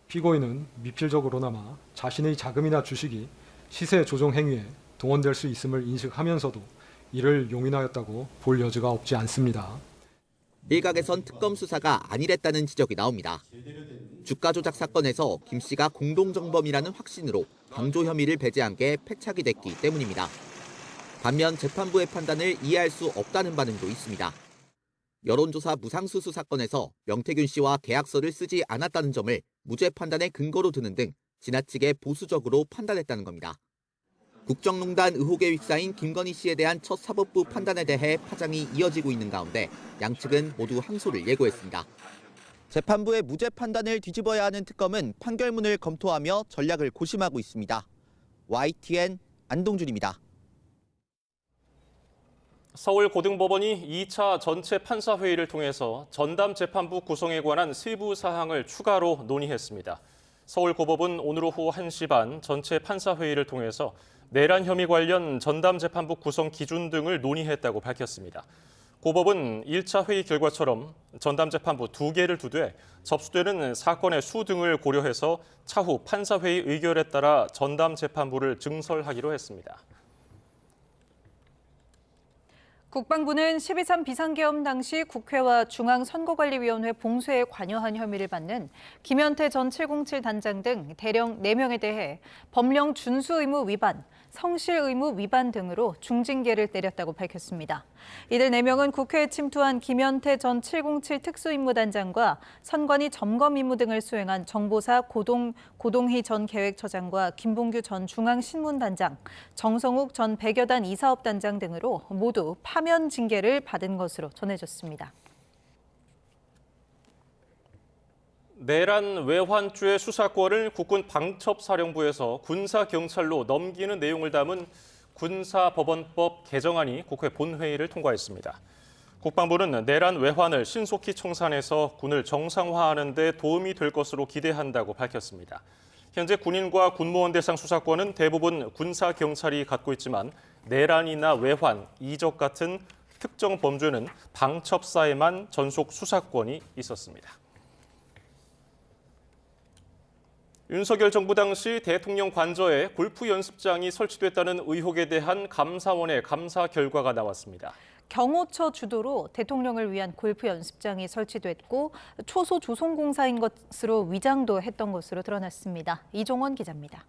피고인은 미필적으로나마 자신의 자금이나 주식이 시세 조정 행위에 동원될 수 있음을 인식하면서도 이를 용인하였다고 볼 여지가 없지 않습니다. 일각에선 특검 수사가 안일했다는 지적이 나옵니다. 주가 조작 사건에서 김 씨가 공동정범이라는 확신으로 방조 혐의를 배제한 게 패착이 됐기 때문입니다. 반면 재판부의 판단을 이해할 수 없다는 반응도 있습니다. 여론조사 무상수수 사건에서 명태균 씨와 계약서를 쓰지 않았다는 점을 무죄 판단의 근거로 드는 등 지나치게 보수적으로 판단했다는 겁니다. 국정농단 의혹에 휩싸인 김건희 씨에 대한 첫 사법부 판단에 대해 파장이 이어지고 있는 가운데 양측은 모두 항소를 예고했습니다. 재판부의 무죄 판단을 뒤집어야 하는 특검은 판결문을 검토하며 전략을 고심하고 있습니다. YTN 안동준입니다. 서울고등법원이 2차 전체 판사회의를 통해서 전담 재판부 구성에 관한 세부 사항을 추가로 논의했습니다. 서울고법은 오늘 오후 1시 반 전체 판사회의를 통해서 내란 혐의 관련 전담 재판부 구성 기준 등을 논의했다고 밝혔습니다. 고법은 1차 회의 결과처럼 전담 재판부 2개를 두되 접수되는 사건의 수 등을 고려해서 차후 판사회의 의결에 따라 전담 재판부를 증설하기로 했습니다. 국방부는 12.3 비상계엄 당시 국회와 중앙선거관리위원회 봉쇄에 관여한 혐의를 받는 김현태 전 707 단장 등 대령 4명에 대해 법령 준수 의무 위반, 성실 의무 위반 등으로 중징계를 내렸다고 밝혔습니다. 이들 4명은 국회에 침투한 김현태 전 707 특수임무단장과 선관위 점검 임무 등을 수행한 정보사 고동희 전 계획처장과 김봉규 전 중앙신문단장, 정성욱 전 백여단 이사업단장 등으로 모두 파면 징계를 받은 것으로 전해졌습니다. 내란 외환죄 수사권을 국군 방첩사령부에서 군사경찰로 넘기는 내용을 담은 군사법원법 개정안이 국회 본회의를 통과했습니다. 국방부는 내란 외환을 신속히 청산해서 군을 정상화하는 데 도움이 될 것으로 기대한다고 밝혔습니다. 현재 군인과 군무원 대상 수사권은 대부분 군사경찰이 갖고 있지만 내란이나 외환, 이적 같은 특정 범죄는 방첩사에만 전속 수사권이 있었습니다. 윤석열 정부 당시 대통령 관저에 골프 연습장이 설치됐다는 의혹에 대한 감사원의 감사 결과가 나왔습니다. 경호처 주도로 대통령을 위한 골프 연습장이 설치됐고 초소 조성공사인 것으로 위장도 했던 것으로 드러났습니다. 이종원 기자입니다.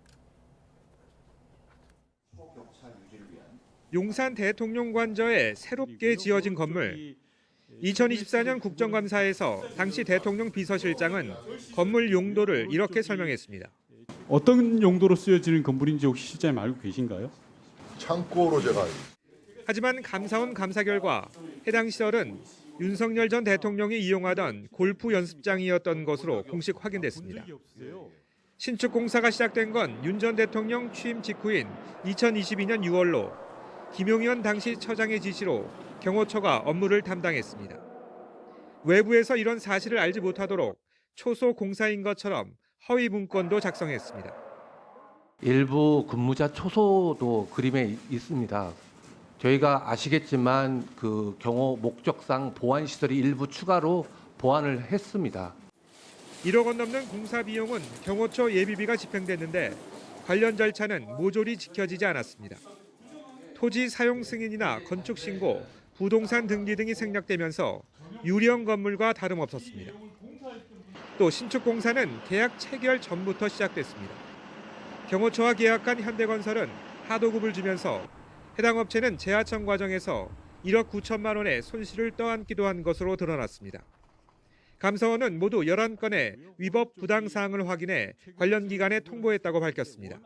용산 대통령 관저에 새롭게 지어진 건물. 2024년 국정감사에서 당시 대통령 비서실장은 건물 용도를 이렇게 설명했습니다. 어떤 용도로 쓰여지는 건물인지 혹시 실장님 알고 계신가요? 창고로 제가. 하지만 감사원 감사 결과 해당 시설은 윤석열 전 대통령이 이용하던 골프 연습장이었던 것으로 공식 확인됐습니다. 신축 공사가 시작된 건 윤 전 대통령 취임 직후인 2022년 6월로 김용현 당시 처장의 지시로 경호처가 업무를 담당했습니다. 외부에서 이런 사실을 알지 못하도록 초소 공사인 것처럼 허위 문건도 작성했습니다. 일부 근무자 초소도 그림에 있습니다. 저희가 아시겠지만 그 경호 목적상 보안 시설이 일부 추가로 보완을 했습니다. 1억 원 넘는 공사 비용은 경호처 예비비가 집행됐는데 관련 절차는 모조리 지켜지지 않았습니다. 토지 사용 승인이나 건축 신고, 부동산 등기 등이 생략되면서 유령 건물과 다름없었습니다. 또 신축 공사는 계약 체결 전부터 시작됐습니다. 경호처와 계약한 현대건설은 하도급을 주면서 해당 업체는 재하청 과정에서 1억 9천만 원의 손실을 떠안기도 한 것으로 드러났습니다. 감사원은 모두 11건의 위법 부당 사항을 확인해 관련 기관에 통보했다고 밝혔습니다.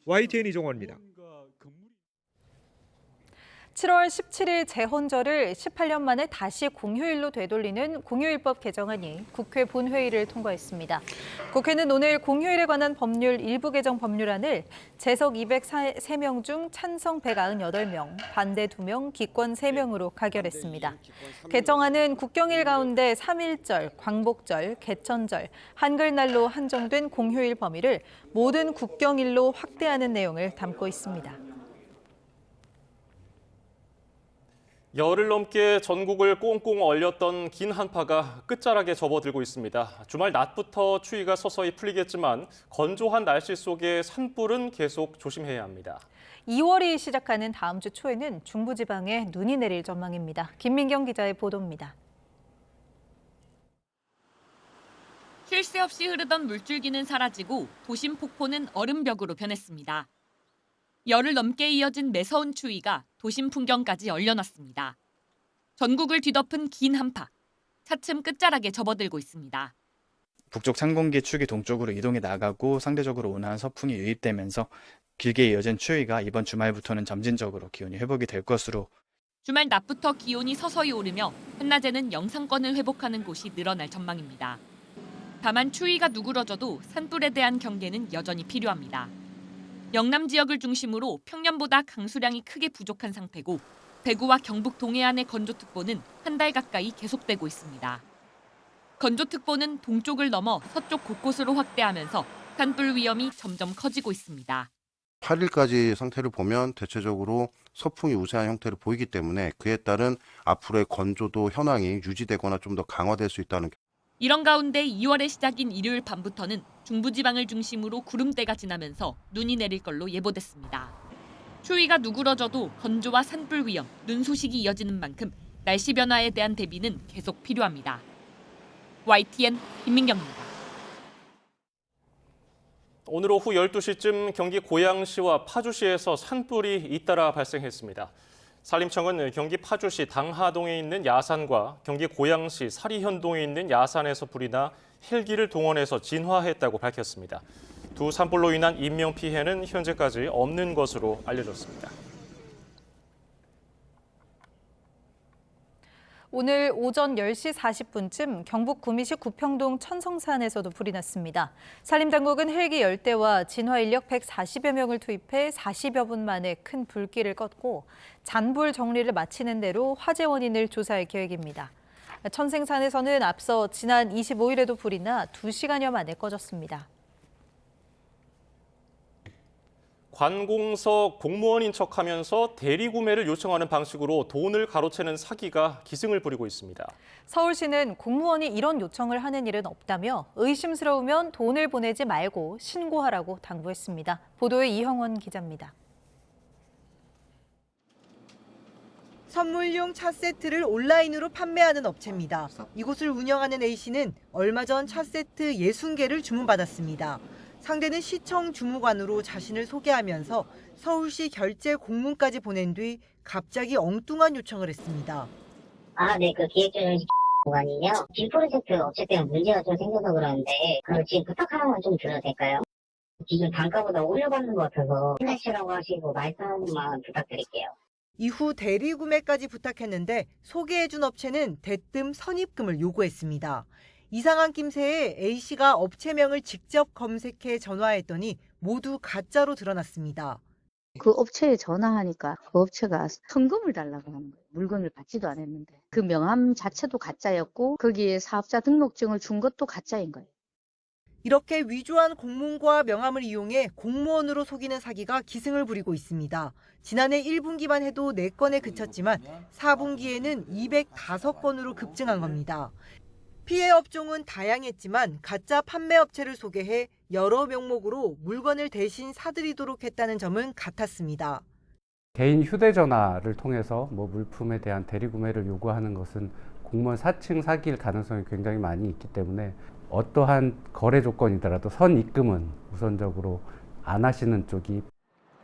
YTN 이종원입니다. 7월 17일 재헌절을 18년 만에 다시 공휴일로 되돌리는 공휴일법 개정안이 국회 본회의를 통과했습니다. 국회는 오늘 공휴일에 관한 법률 일부 개정 법률안을 재석 203명 중 찬성 198명, 반대 2명, 기권 3명으로 가결했습니다. 개정안은 국경일 가운데 3.1절, 광복절, 개천절, 한글날로 한정된 공휴일 범위를 모든 국경일로 확대하는 내용을 담고 있습니다. 열흘 넘게 전국을 꽁꽁 얼렸던 긴 한파가 끝자락에 접어들고 있습니다. 주말 낮부터 추위가 서서히 풀리겠지만 건조한 날씨 속에 산불은 계속 조심해야 합니다. 2월이 시작하는 다음 주 초에는 중부지방에 눈이 내릴 전망입니다. 김민경 기자의 보도입니다. 쉴 새 없이 흐르던 물줄기는 사라지고 도심 폭포는 얼음벽으로 변했습니다. 열흘 넘게 이어진 매서운 추위가 도심 풍경까지 얼려놨습니다. 전국을 뒤덮은 긴 한파, 차츰 끝자락에 접어들고 있습니다. 북쪽 찬공기 축이 동쪽으로 이동해 나가고 상대적으로 온화한 서풍이 유입되면서 길게 이어진 추위가 이번 주말부터는 점진적으로 기온이 회복이 될 것으로. 주말 낮부터 기온이 서서히 오르며 한낮에는 영상권을 회복하는 곳이 늘어날 전망입니다. 다만 추위가 누그러져도 산불에 대한 경계는 여전히 필요합니다. 영남 지역을 중심으로 평년보다 강수량이 크게 부족한 상태고 대구와 경북 동해안의 건조특보는 한 달 가까이 계속되고 있습니다. 건조특보는 동쪽을 넘어 서쪽 곳곳으로 확대하면서 산불 위험이 점점 커지고 있습니다. 8일까지 상태를 보면 대체적으로 서풍이 우세한 형태를 보이기 때문에 그에 따른 앞으로의 건조도 현황이 유지되거나 좀 더 강화될 수 있다는. 이런 가운데 2월의 시작인 일요일 밤부터는 중부지방을 중심으로 구름대가 지나면서 눈이 내릴 걸로 예보됐습니다. 추위가 누그러져도 건조와 산불 위험, 눈 소식이 이어지는 만큼 날씨 변화에 대한 대비는 계속 필요합니다. YTN 김민경입니다. 오늘 오후 12시쯤 경기 고양시와 파주시에서 산불이 잇따라 발생했습니다. 산림청은 경기 파주시 당하동에 있는 야산과 경기 고양시 사리현동에 있는 야산에서 불이 나 헬기를 동원해서 진화했다고 밝혔습니다. 두 산불로 인한 인명피해는 현재까지 없는 것으로 알려졌습니다. 오늘 오전 10시 40분쯤 경북 구미시 구평동 천성산에서도 불이 났습니다. 산림당국은 헬기 10대와 진화 인력 140여 명을 투입해 40여 분 만에 큰 불길을 껐고 잔불 정리를 마치는 대로 화재 원인을 조사할 계획입니다. 천생산에서는 앞서 지난 25일에도 불이 나 2시간여 만에 꺼졌습니다. 관공서 공무원인 척하면서 대리구매를 요청하는 방식으로 돈을 가로채는 사기가 기승을 부리고 있습니다. 서울시는 공무원이 이런 요청을 하는 일은 없다며 의심스러우면 돈을 보내지 말고 신고하라고 당부했습니다. 보도에 이형원 기자입니다. 선물용 차 세트를 온라인으로 판매하는 업체입니다. 이곳을 운영하는 A씨는 얼마 전 차 세트 60개를 주문받았습니다. 상대는 시청 주무관으로 자신을 소개하면서 서울시 결제 공문까지 보낸 뒤 갑자기 엉뚱한 요청을 했습니다. 네, 그 기획조정 공간이요. 빔 프로젝트 업체 때문에 문제가 좀 생겨서 그러는데 그걸 지금 부탁하는 건 좀 드려도 될까요? 기존 단가보다 올려받는 것 같아서 플래시라고 하시고 말씀 한 번만 부탁드릴게요. 이후 대리 구매까지 부탁했는데 소개해준 업체는 대뜸 선입금을 요구했습니다. 이상한 낌새에 A씨가 업체명을 직접 검색해 전화했더니 모두 가짜로 드러났습니다. 그 업체에 전화하니까 그 업체가 현금을 달라고 하는 거예요. 물건을 받지도 않았는데. 그 명함 자체도 가짜였고 거기에 사업자 등록증을 준 것도 가짜인 거예요. 이렇게 위조한 공문과 명함을 이용해 공무원으로 속이는 사기가 기승을 부리고 있습니다. 지난해 1분기만 해도 4건에 그쳤지만 4분기에는 205건으로 급증한 겁니다. 피해 업종은 다양했지만 가짜 판매업체를 소개해 여러 명목으로 물건을 대신 사들이도록 했다는 점은 같았습니다. 개인 휴대전화를 통해서 물품에 대한 대리구매를 요구하는 것은 공무원 사칭 사기일 가능성이 굉장히 많이 있기 때문에 어떠한 거래 조건이더라도 선입금은 우선적으로 안 하시는 쪽이.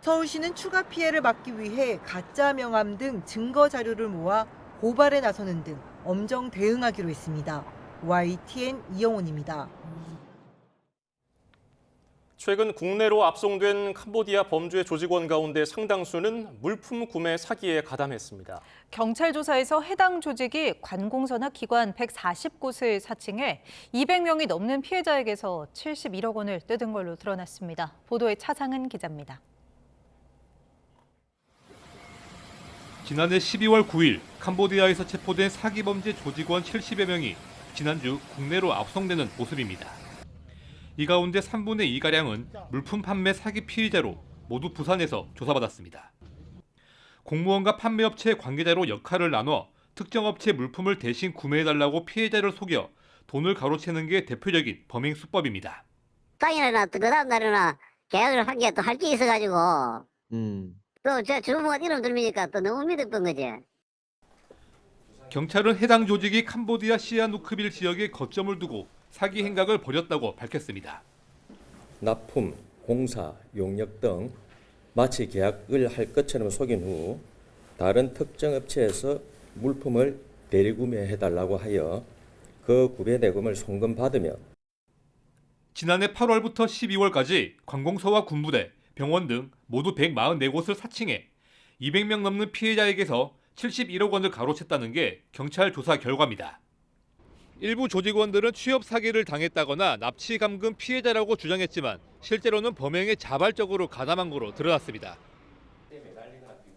서울시는 추가 피해를 막기 위해 가짜 명함 등 증거 자료를 모아 고발에 나서는 등 엄정 대응하기로 했습니다. YTN 이영훈입니다. 최근 국내로 압송된 캄보디아 범죄 조직원 가운데 상당수는 물품 구매 사기에 가담했습니다. 경찰 조사에서 해당 조직이 관공서나 기관 140곳을 사칭해 200명이 넘는 피해자에게서 71억 원을 뜯은 걸로 드러났습니다. 보도에 차상은 기자입니다. 지난해 12월 9일 캄보디아에서 체포된 사기범죄 조직원 70여 명이 지난주 국내로 압송되는 모습입니다. 이 가운데 3분의 2가량은 물품 판매 사기 피의자로 모두 부산에서 조사받았습니다. 공무원과 판매업체 관계자로 역할을 나눠 특정 업체 물품을 대신 구매해달라고 피해자를 속여 돈을 가로채는 게 대표적인 범행 수법입니다. 당일이나 그 다음 날이나 계약을 한 게 또 할 게 있어가지고 또 제 주무관 이름 들으니까 또 너무 믿었던 거지. 경찰은 해당 조직이 캄보디아 시아누크빌 지역에 거점을 두고 사기 행각을 벌였다고 밝혔습니다. 납품, 공사, 용역 등 마치 계약을 할 것처럼 속인 후 다른 특정 업체에서 물품을 대리구매해달라고 하여 그 구매 대금을 송금받으며 지난해 8월부터 12월까지 관공서와 군부대, 병원 등 모두 144곳을 사칭해 200명 넘는 피해자에게서 71억 원을 가로챘다는 게 경찰 조사 결과입니다. 일부 조직원들은 취업 사기를 당했다거나 납치 감금 피해자라고 주장했지만 실제로는 범행에 자발적으로 가담한 것으로 드러났습니다.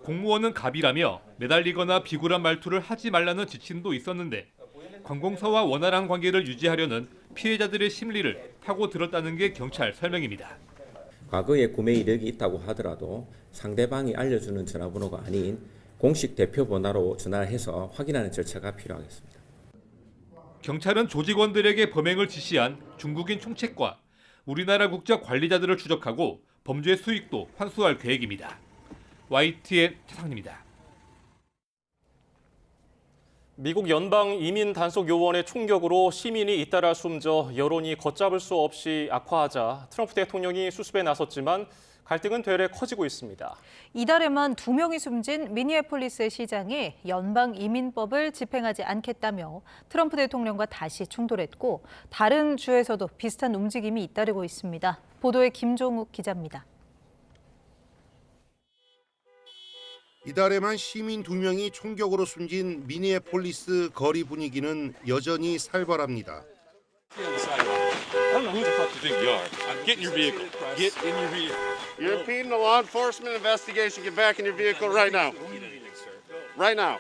공무원은 갑이라며 매달리거나 비굴한 말투를 하지 말라는 지침도 있었는데 관공서와 원활한 관계를 유지하려는 피해자들의 심리를 파고들었다는 게 경찰 설명입니다. 과거에 구매 이력이 있다고 하더라도 상대방이 알려주는 전화번호가 아닌 공식 대표 번호로 전화해서 확인하는 절차가 필요하겠습니다. 경찰은 조직원들에게 범행을 지시한 중국인 총책과 우리나라 국적 관리자들을 추적하고 범죄 수익도 환수할 계획입니다. YTN 차상입니다. 미국 연방이민단속요원의 총격으로 시민이 잇따라 숨져 여론이 걷잡을 수 없이 악화하자 트럼프 대통령이 수습에 나섰지만 갈등은 되레 커지고 있습니다. 이달에만 2명이 숨진 미니애폴리스 시장이 연방이민법을 집행하지 않겠다며 트럼프 대통령과 다시 충돌했고 다른 주에서도 비슷한 움직임이 잇따르고 있습니다. 보도에 김종욱 기자입니다. 이달에만 시민 2명이 총격으로 숨진 미니애폴리스 거리 분위기는 여전히 살벌합니다. I don't know who the fuck you think you are. Get in your vehicle. Get in your vehicle. You're impeding the law enforcement investigation. Get back in your vehicle right now. Right now.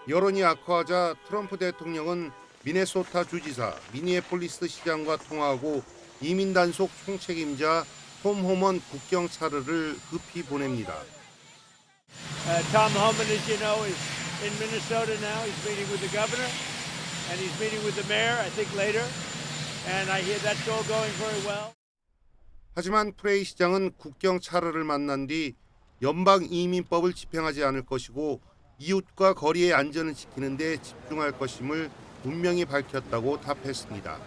여론이 악화하자 트럼프 대통령은 미네소타 주지사, 미니애폴리스 시장과 통화하고 이민 단속 총책임자 톰 호먼 국경차르를 급히 보냅니다. Tom Homan, as you know, is in Minnesota now. He's meeting with the governor, and he's meeting with the mayor, I think, later. And I hear that's all going very well. 하지만 프레이 시장은 국경 차르를 만난 뒤 연방 이민법을 집행하지 않을 것이고 이웃과 거리의 안전을 지키는 데 집중할 것임을 분명히 밝혔다고 답했습니다.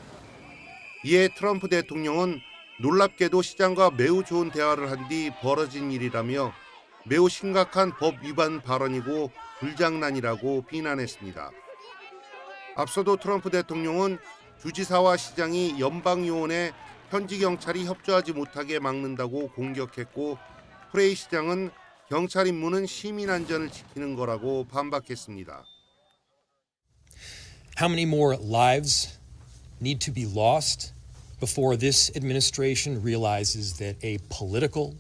이에 트럼프 대통령은 놀랍게도 시장과 매우 좋은 대화를 한 뒤 벌어진 일이라며 매우 심각한 법 위반 발언이고 불장난이라고 비난했습니다. 앞서도 트럼프 대통령은 주지사와 시장이 연방요원에 현지 경찰이 협조하지 못하게 막는다고 공격했고 프레이 시장은 경찰 임무는 시민 안전을 지키는 거라고 반박했습니다. How many more lives need to be lost before this administration realizes that a political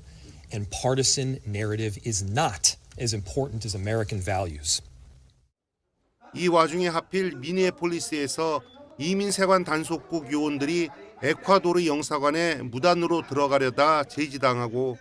and partisan narrative is not as important as American values? 이 와중에 하필 미니애폴리스에서 이민세관 단속국 요원들이 에콰도르 영사관에 무단으로 들어가려다 제지당하고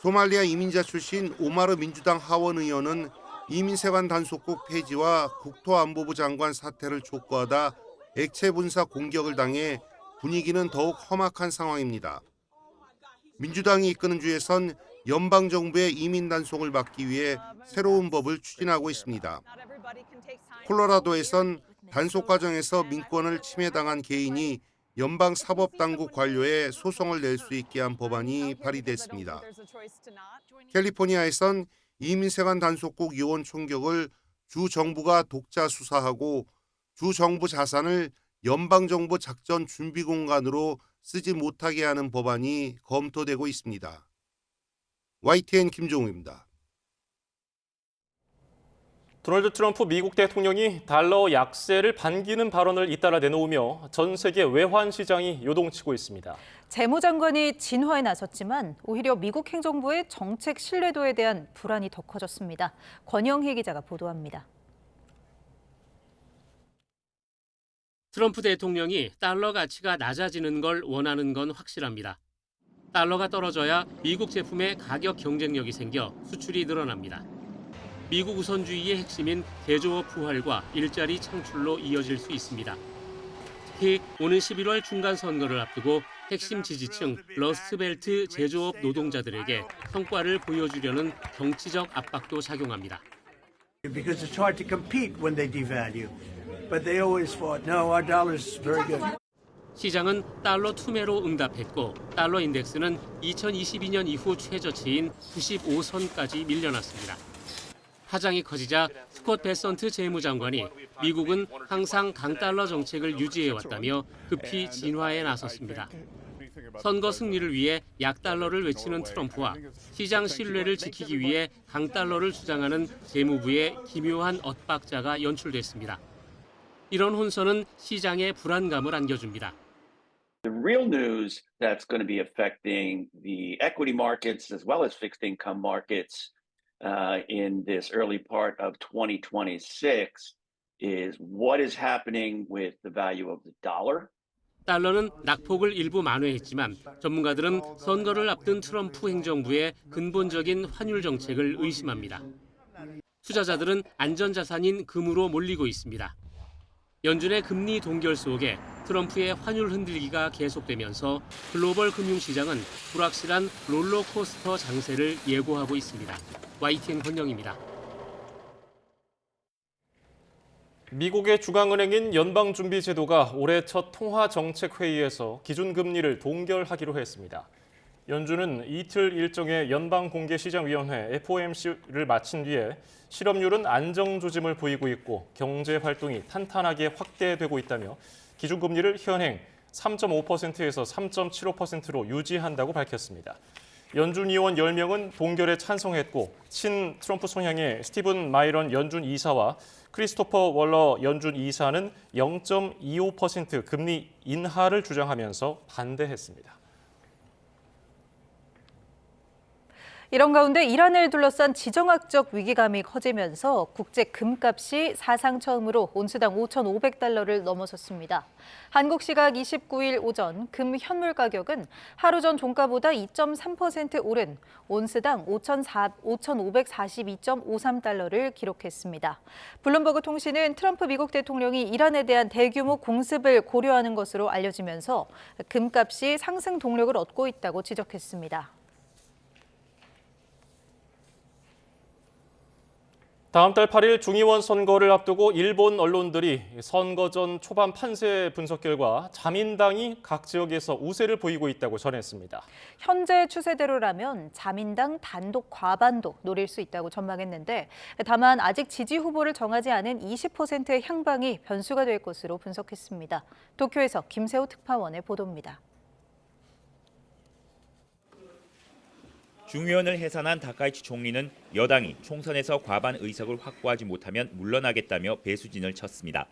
소말리아 이민자 출신 오마르 민주당 하원 의원은 이민세관 단속국 폐지와 국토안보부 장관 사퇴를 촉구하다 액체 분사 공격을 당해 분위기는 더욱 험악한 상황입니다. 민주당이 이끄는 주에선 연방정부의 이민 단속을 막기 위해 새로운 법을 추진하고 있습니다. 콜로라도에선 단속 과정에서 민권을 침해당한 개인이 연방 사법당국 관료에 소송을 낼 수 있게 한 법안이 발의됐습니다. 캘리포니아에선 이민세관 단속국 요원 총격을 주 정부가 독자 수사하고 주 정부 자산을 연방정부 작전 준비 공간으로 쓰지 못하게 하는 법안이 검토되고 있습니다. YTN 김종우입니다. 도널드 트럼프 미국 대통령이 달러 약세를 반기는 발언을 잇따라 내놓으며 전 세계 외환 시장이 요동치고 있습니다. 재무장관이 진화에 나섰지만 오히려 미국 행정부의 정책 신뢰도에 대한 불안이 더 커졌습니다. 권영희 기자가 보도합니다. 트럼프 대통령이 달러 가치가 낮아지는 걸 원하는 건 확실합니다. 달러가 떨어져야 미국 제품의 가격 경쟁력이 생겨 수출이 늘어납니다. 미국 우선주의의 핵심인 제조업 부활과 일자리 창출로 이어질 수 있습니다. 특히 오는 11월 중간 선거를 앞두고 핵심 지지층 러스트벨트 제조업 노동자들에게 성과를 보여주려는 정치적 압박도 작용합니다. Because it's hard to compete when they devalue. But they always fought, no, our dollar is very good. 시장은 달러 투매로 응답했고 달러 인덱스는 2022년 이후 최저치인 95선까지 밀려났습니다. 파장이 커지자 스콧 베선트 재무장관이 미국은 항상 강달러 정책을 유지해왔다며 급히 진화에 나섰습니다. 선거 승리를 위해 약달러를 외치는 트럼프와 시장 신뢰를 지키기 위해 강달러를 주장하는 재무부의 기묘한 엇박자가 연출됐습니다. 이런 혼선은 시장에 불안감을 안겨줍니다. The real news that's going to be affecting the equity markets as well as fixed income markets in this early part of 2026 is what is happening with the value of the dollar. 달러는 낙폭을 일부 만회했지만 전문가들은 선거를 앞둔 트럼프 행정부의 근본적인 환율 정책을 의심합니다. 투자자들은 안전자산인 금으로 몰리고 있습니다. 연준의 금리 동결 속에 트럼프의 환율 흔들기가 계속되면서 글로벌 금융시장은 불확실한 롤러코스터 장세를 예고하고 있습니다. YTN 권영입니다. 미국의 중앙은행인 연방준비제도가 올해 첫 통화정책회의에서 기준금리를 동결하기로 했습니다. 연준은 이틀 일정의 연방공개시장위원회 FOMC를 마친 뒤에 실업률은 안정조짐을 보이고 있고 경제활동이 탄탄하게 확대되고 있다며 기준금리를 현행 3.5%에서 3.75%로 유지한다고 밝혔습니다. 연준 의원 10명은 동결에 찬성했고 친 트럼프 성향의 스티븐 마이런 연준 이사와 크리스토퍼 월러 연준 이사는 0.25% 금리 인하를 주장하면서 반대했습니다. 이런 가운데 이란을 둘러싼 지정학적 위기감이 커지면서 국제 금값이 사상 처음으로 온스당 5,500달러를 넘어섰습니다. 한국 시각 29일 오전 금 현물 가격은 하루 전 종가보다 2.3% 오른 온스당 5,542.53달러를 기록했습니다. 블룸버그 통신은 트럼프 미국 대통령이 이란에 대한 대규모 공습을 고려하는 것으로 알려지면서 금값이 상승 동력을 얻고 있다고 지적했습니다. 다음 달 8일 중의원 선거를 앞두고 일본 언론들이 선거 전 초반 판세 분석 결과 자민당이 각 지역에서 우세를 보이고 있다고 전했습니다. 현재 추세대로라면 자민당 단독 과반도 노릴 수 있다고 전망했는데 다만 아직 지지 후보를 정하지 않은 20%의 향방이 변수가 될 것으로 분석했습니다. 도쿄에서 김세호 특파원의 보도입니다. 중의원을 해산한 다카이치 총리는 여당이 총선에서 과반 의석을 확보하지 못하면 물러나겠다며 배수진을 쳤습니다.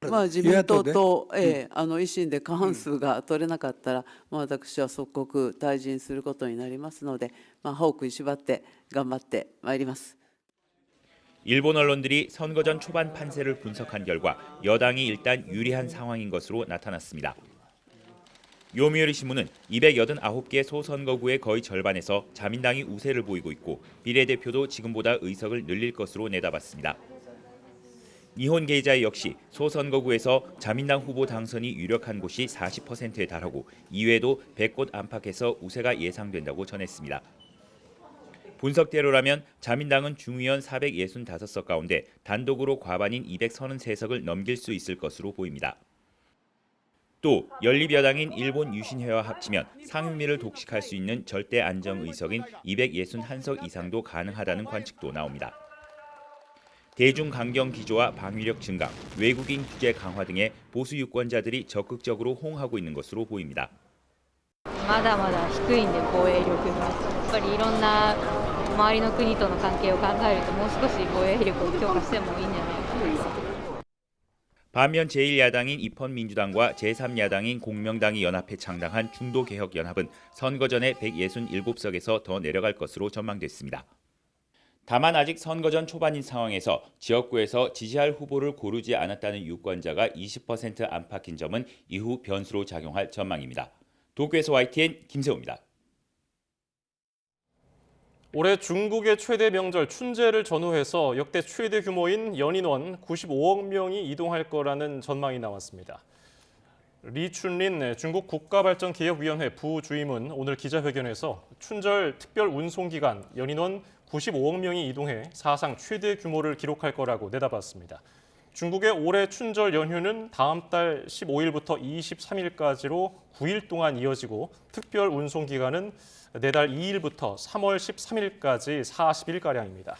自民党と維新で過半数が取れなかったら、私は即刻退陣することになりますので、歯を食いしばって頑張ってまいります。 일본 언론들이 선거 전 초반 판세를 분석한 결과 여당이 일단 유리한 상황인 것으로 나타났습니다. 요미우리 신문은 289개 소선거구의 거의 절반에서 자민당이 우세를 보이고 있고 비례대표도 지금보다 의석을 늘릴 것으로 내다봤습니다. 니혼 게이자이 역시 소선거구에서 자민당 후보 당선이 유력한 곳이 40%에 달하고 이외에도 100곳 안팎에서 우세가 예상된다고 전했습니다. 분석대로라면 자민당은 중의원 465석 가운데 단독으로 과반인 233석을 넘길 수 있을 것으로 보입니다. 또 연립여당인 일본 유신회와 합치면 상임위를 독식할 수 있는 절대 안정 의석인 261석 이상도 가능하다는 관측도 나옵니다. 대중 강경 기조와 방위력 증강, 외국인 규제 강화 등의 보수 유권자들이 적극적으로 호응하고 있는 것으로 보입니다. まだまだ低いんで防衛力がやっぱりいろんな周りの国との関係を考えるともう少し防衛力を強化してもいいんじゃないかな。 반면 제1야당인 입헌민주당과 제3야당인 공명당이 연합해 창당한 중도개혁연합은 선거 전에 167석에서 더 내려갈 것으로 전망됐습니다. 다만 아직 선거 전 초반인 상황에서 지역구에서 지지할 후보를 고르지 않았다는 유권자가 20% 안팎인 점은 이후 변수로 작용할 전망입니다. 도쿄에서 YTN 김세호입니다. 올해 중국의 최대 명절 춘제를 전후해서 역대 최대 규모인 연인원 95억 명이 이동할 거라는 전망이 나왔습니다. 리춘린 중국 국가발전기획위원회 부주임은 오늘 기자회견에서 춘절 특별 운송기간 연인원 95억 명이 이동해 사상 최대 규모를 기록할 거라고 내다봤습니다. 중국의 올해 춘절 연휴는 다음 달 15일부터 23일까지로 9일 동안 이어지고 특별 운송기간은 내달 2일부터 3월 13일까지 40일가량입니다.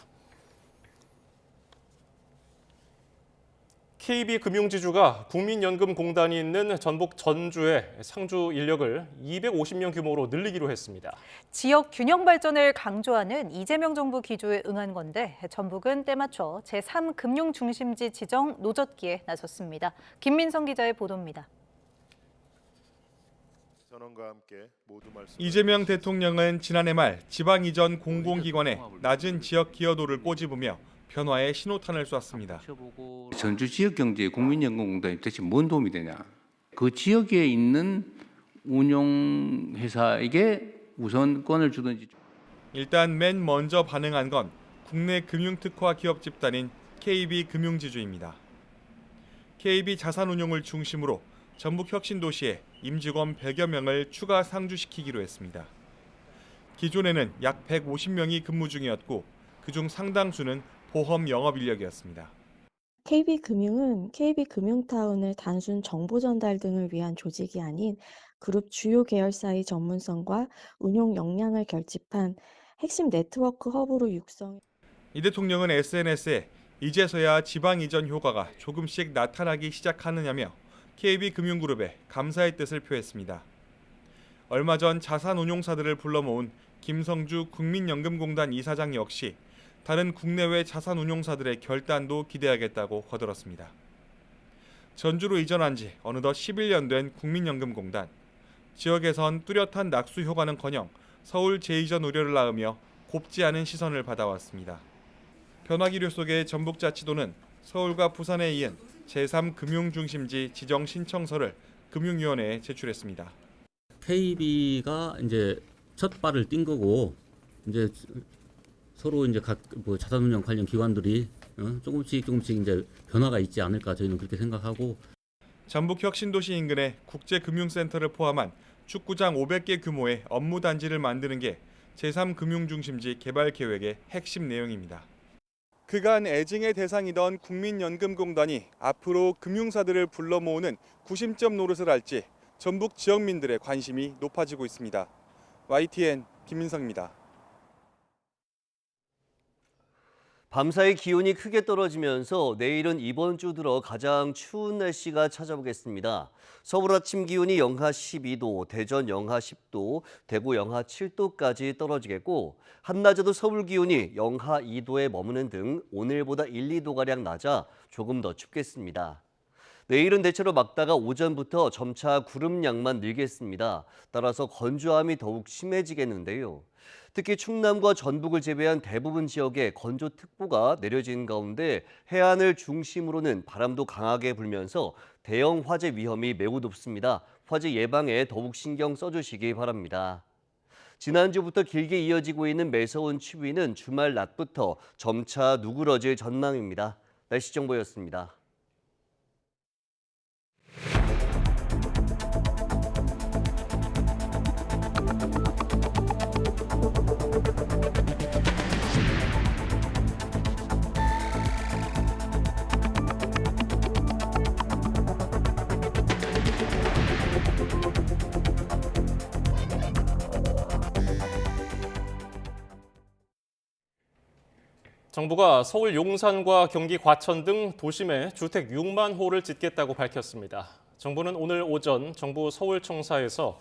KB금융지주가 국민연금공단이 있는 전북 전주의 상주 인력을 250명 규모로 늘리기로 했습니다. 지역 균형 발전을 강조하는 이재명 정부 기조에 응한 건데 전북은 때맞춰 제3금융중심지 지정 노젓기에 나섰습니다. 김민성 기자의 보도입니다. 이재명 대통령은 지난해 말 지방 이전 공공기관의 낮은 지역 기여도를 꼬집으며 변화의 신호탄을 쐈습니다. 전주 지역경제에 국민연금공단이 대체 뭔 도움이 되냐. 그 지역에 있는 운용회사에게 우선권을 주든지. 일단 맨 먼저 반응한 건 국내 금융특화 기업 집단인 KB금융지주입니다. KB 자산운용을 중심으로 전북 혁신도시에 임직원 100여 명을 추가 상주시키기로 했습니다. 기존에는 약 150명이 근무 중이었고 그중 상당수는 보험 영업 인력이었습니다. KB금융은 KB금융타운을 단순 정보 전달 등을 위한 조직이 아닌 그룹 주요 계열사의 전문성과 운용 역량을 결집한 핵심 네트워크 허브로 육성. 이 대통령은 SNS에 이제서야 지방 이전 효과가 조금씩 나타나기 시작하느냐며 KB금융그룹에 감사의 뜻을 표했습니다. 얼마 전 자산운용사들을 불러 모은 김성주 국민연금공단 이사장 역시 다른 국내외 자산운용사들의 결단도 기대하겠다고 거들었습니다. 전주로 이전한 지 어느덧 11년 된 국민연금공단. 지역에선 뚜렷한 낙수 효과는커녕 서울 재이전 우려를 낳으며 곱지 않은 시선을 받아왔습니다. 변화기류 속에 전북자치도는 서울과 부산에 이은 제3금융중심지 지정 신청서를 금융위원회에 제출했습니다. KB가 이제 첫 발을 띈 거고 이제 서로 이제 각 자산운용 관련 기관들이 조금씩 이제 변화가 있지 않을까 저희는 그렇게 생각하고. 전북 혁신도시 인근에 국제금융센터를 포함한 축구장 500개 규모의 업무 단지를 만드는 게 제3금융중심지 개발 계획의 핵심 내용입니다. 그간 애증의 대상이던 국민연금공단이 앞으로 금융사들을 불러 모으는 구심점 노릇을 할지 전북 지역민들의 관심이 높아지고 있습니다. YTN 김민성입니다. 밤사이 기온이 크게 떨어지면서 내일은 이번 주 들어 가장 추운 날씨가 찾아오겠습니다. 서울 아침 기온이 영하 12도, 대전 영하 10도, 대구 영하 7도까지 떨어지겠고 한낮에도 서울 기온이 영하 2도에 머무는 등 오늘보다 1, 2도가량 낮아 조금 더 춥겠습니다. 내일은 대체로 맑다가 오전부터 점차 구름량만 늘겠습니다. 따라서 건조함이 더욱 심해지겠는데요. 특히 충남과 전북을 제외한 대부분 지역에 건조특보가 내려진 가운데 해안을 중심으로는 바람도 강하게 불면서 대형 화재 위험이 매우 높습니다. 화재 예방에 더욱 신경 써주시기 바랍니다. 지난주부터 길게 이어지고 있는 매서운 추위는 주말 낮부터 점차 누그러질 전망입니다. 날씨 정보였습니다. 정부가 서울 용산과 경기 과천 등 도심에 주택 6만 호를 짓겠다고 밝혔습니다. 정부는 오늘 오전 정부 서울청사에서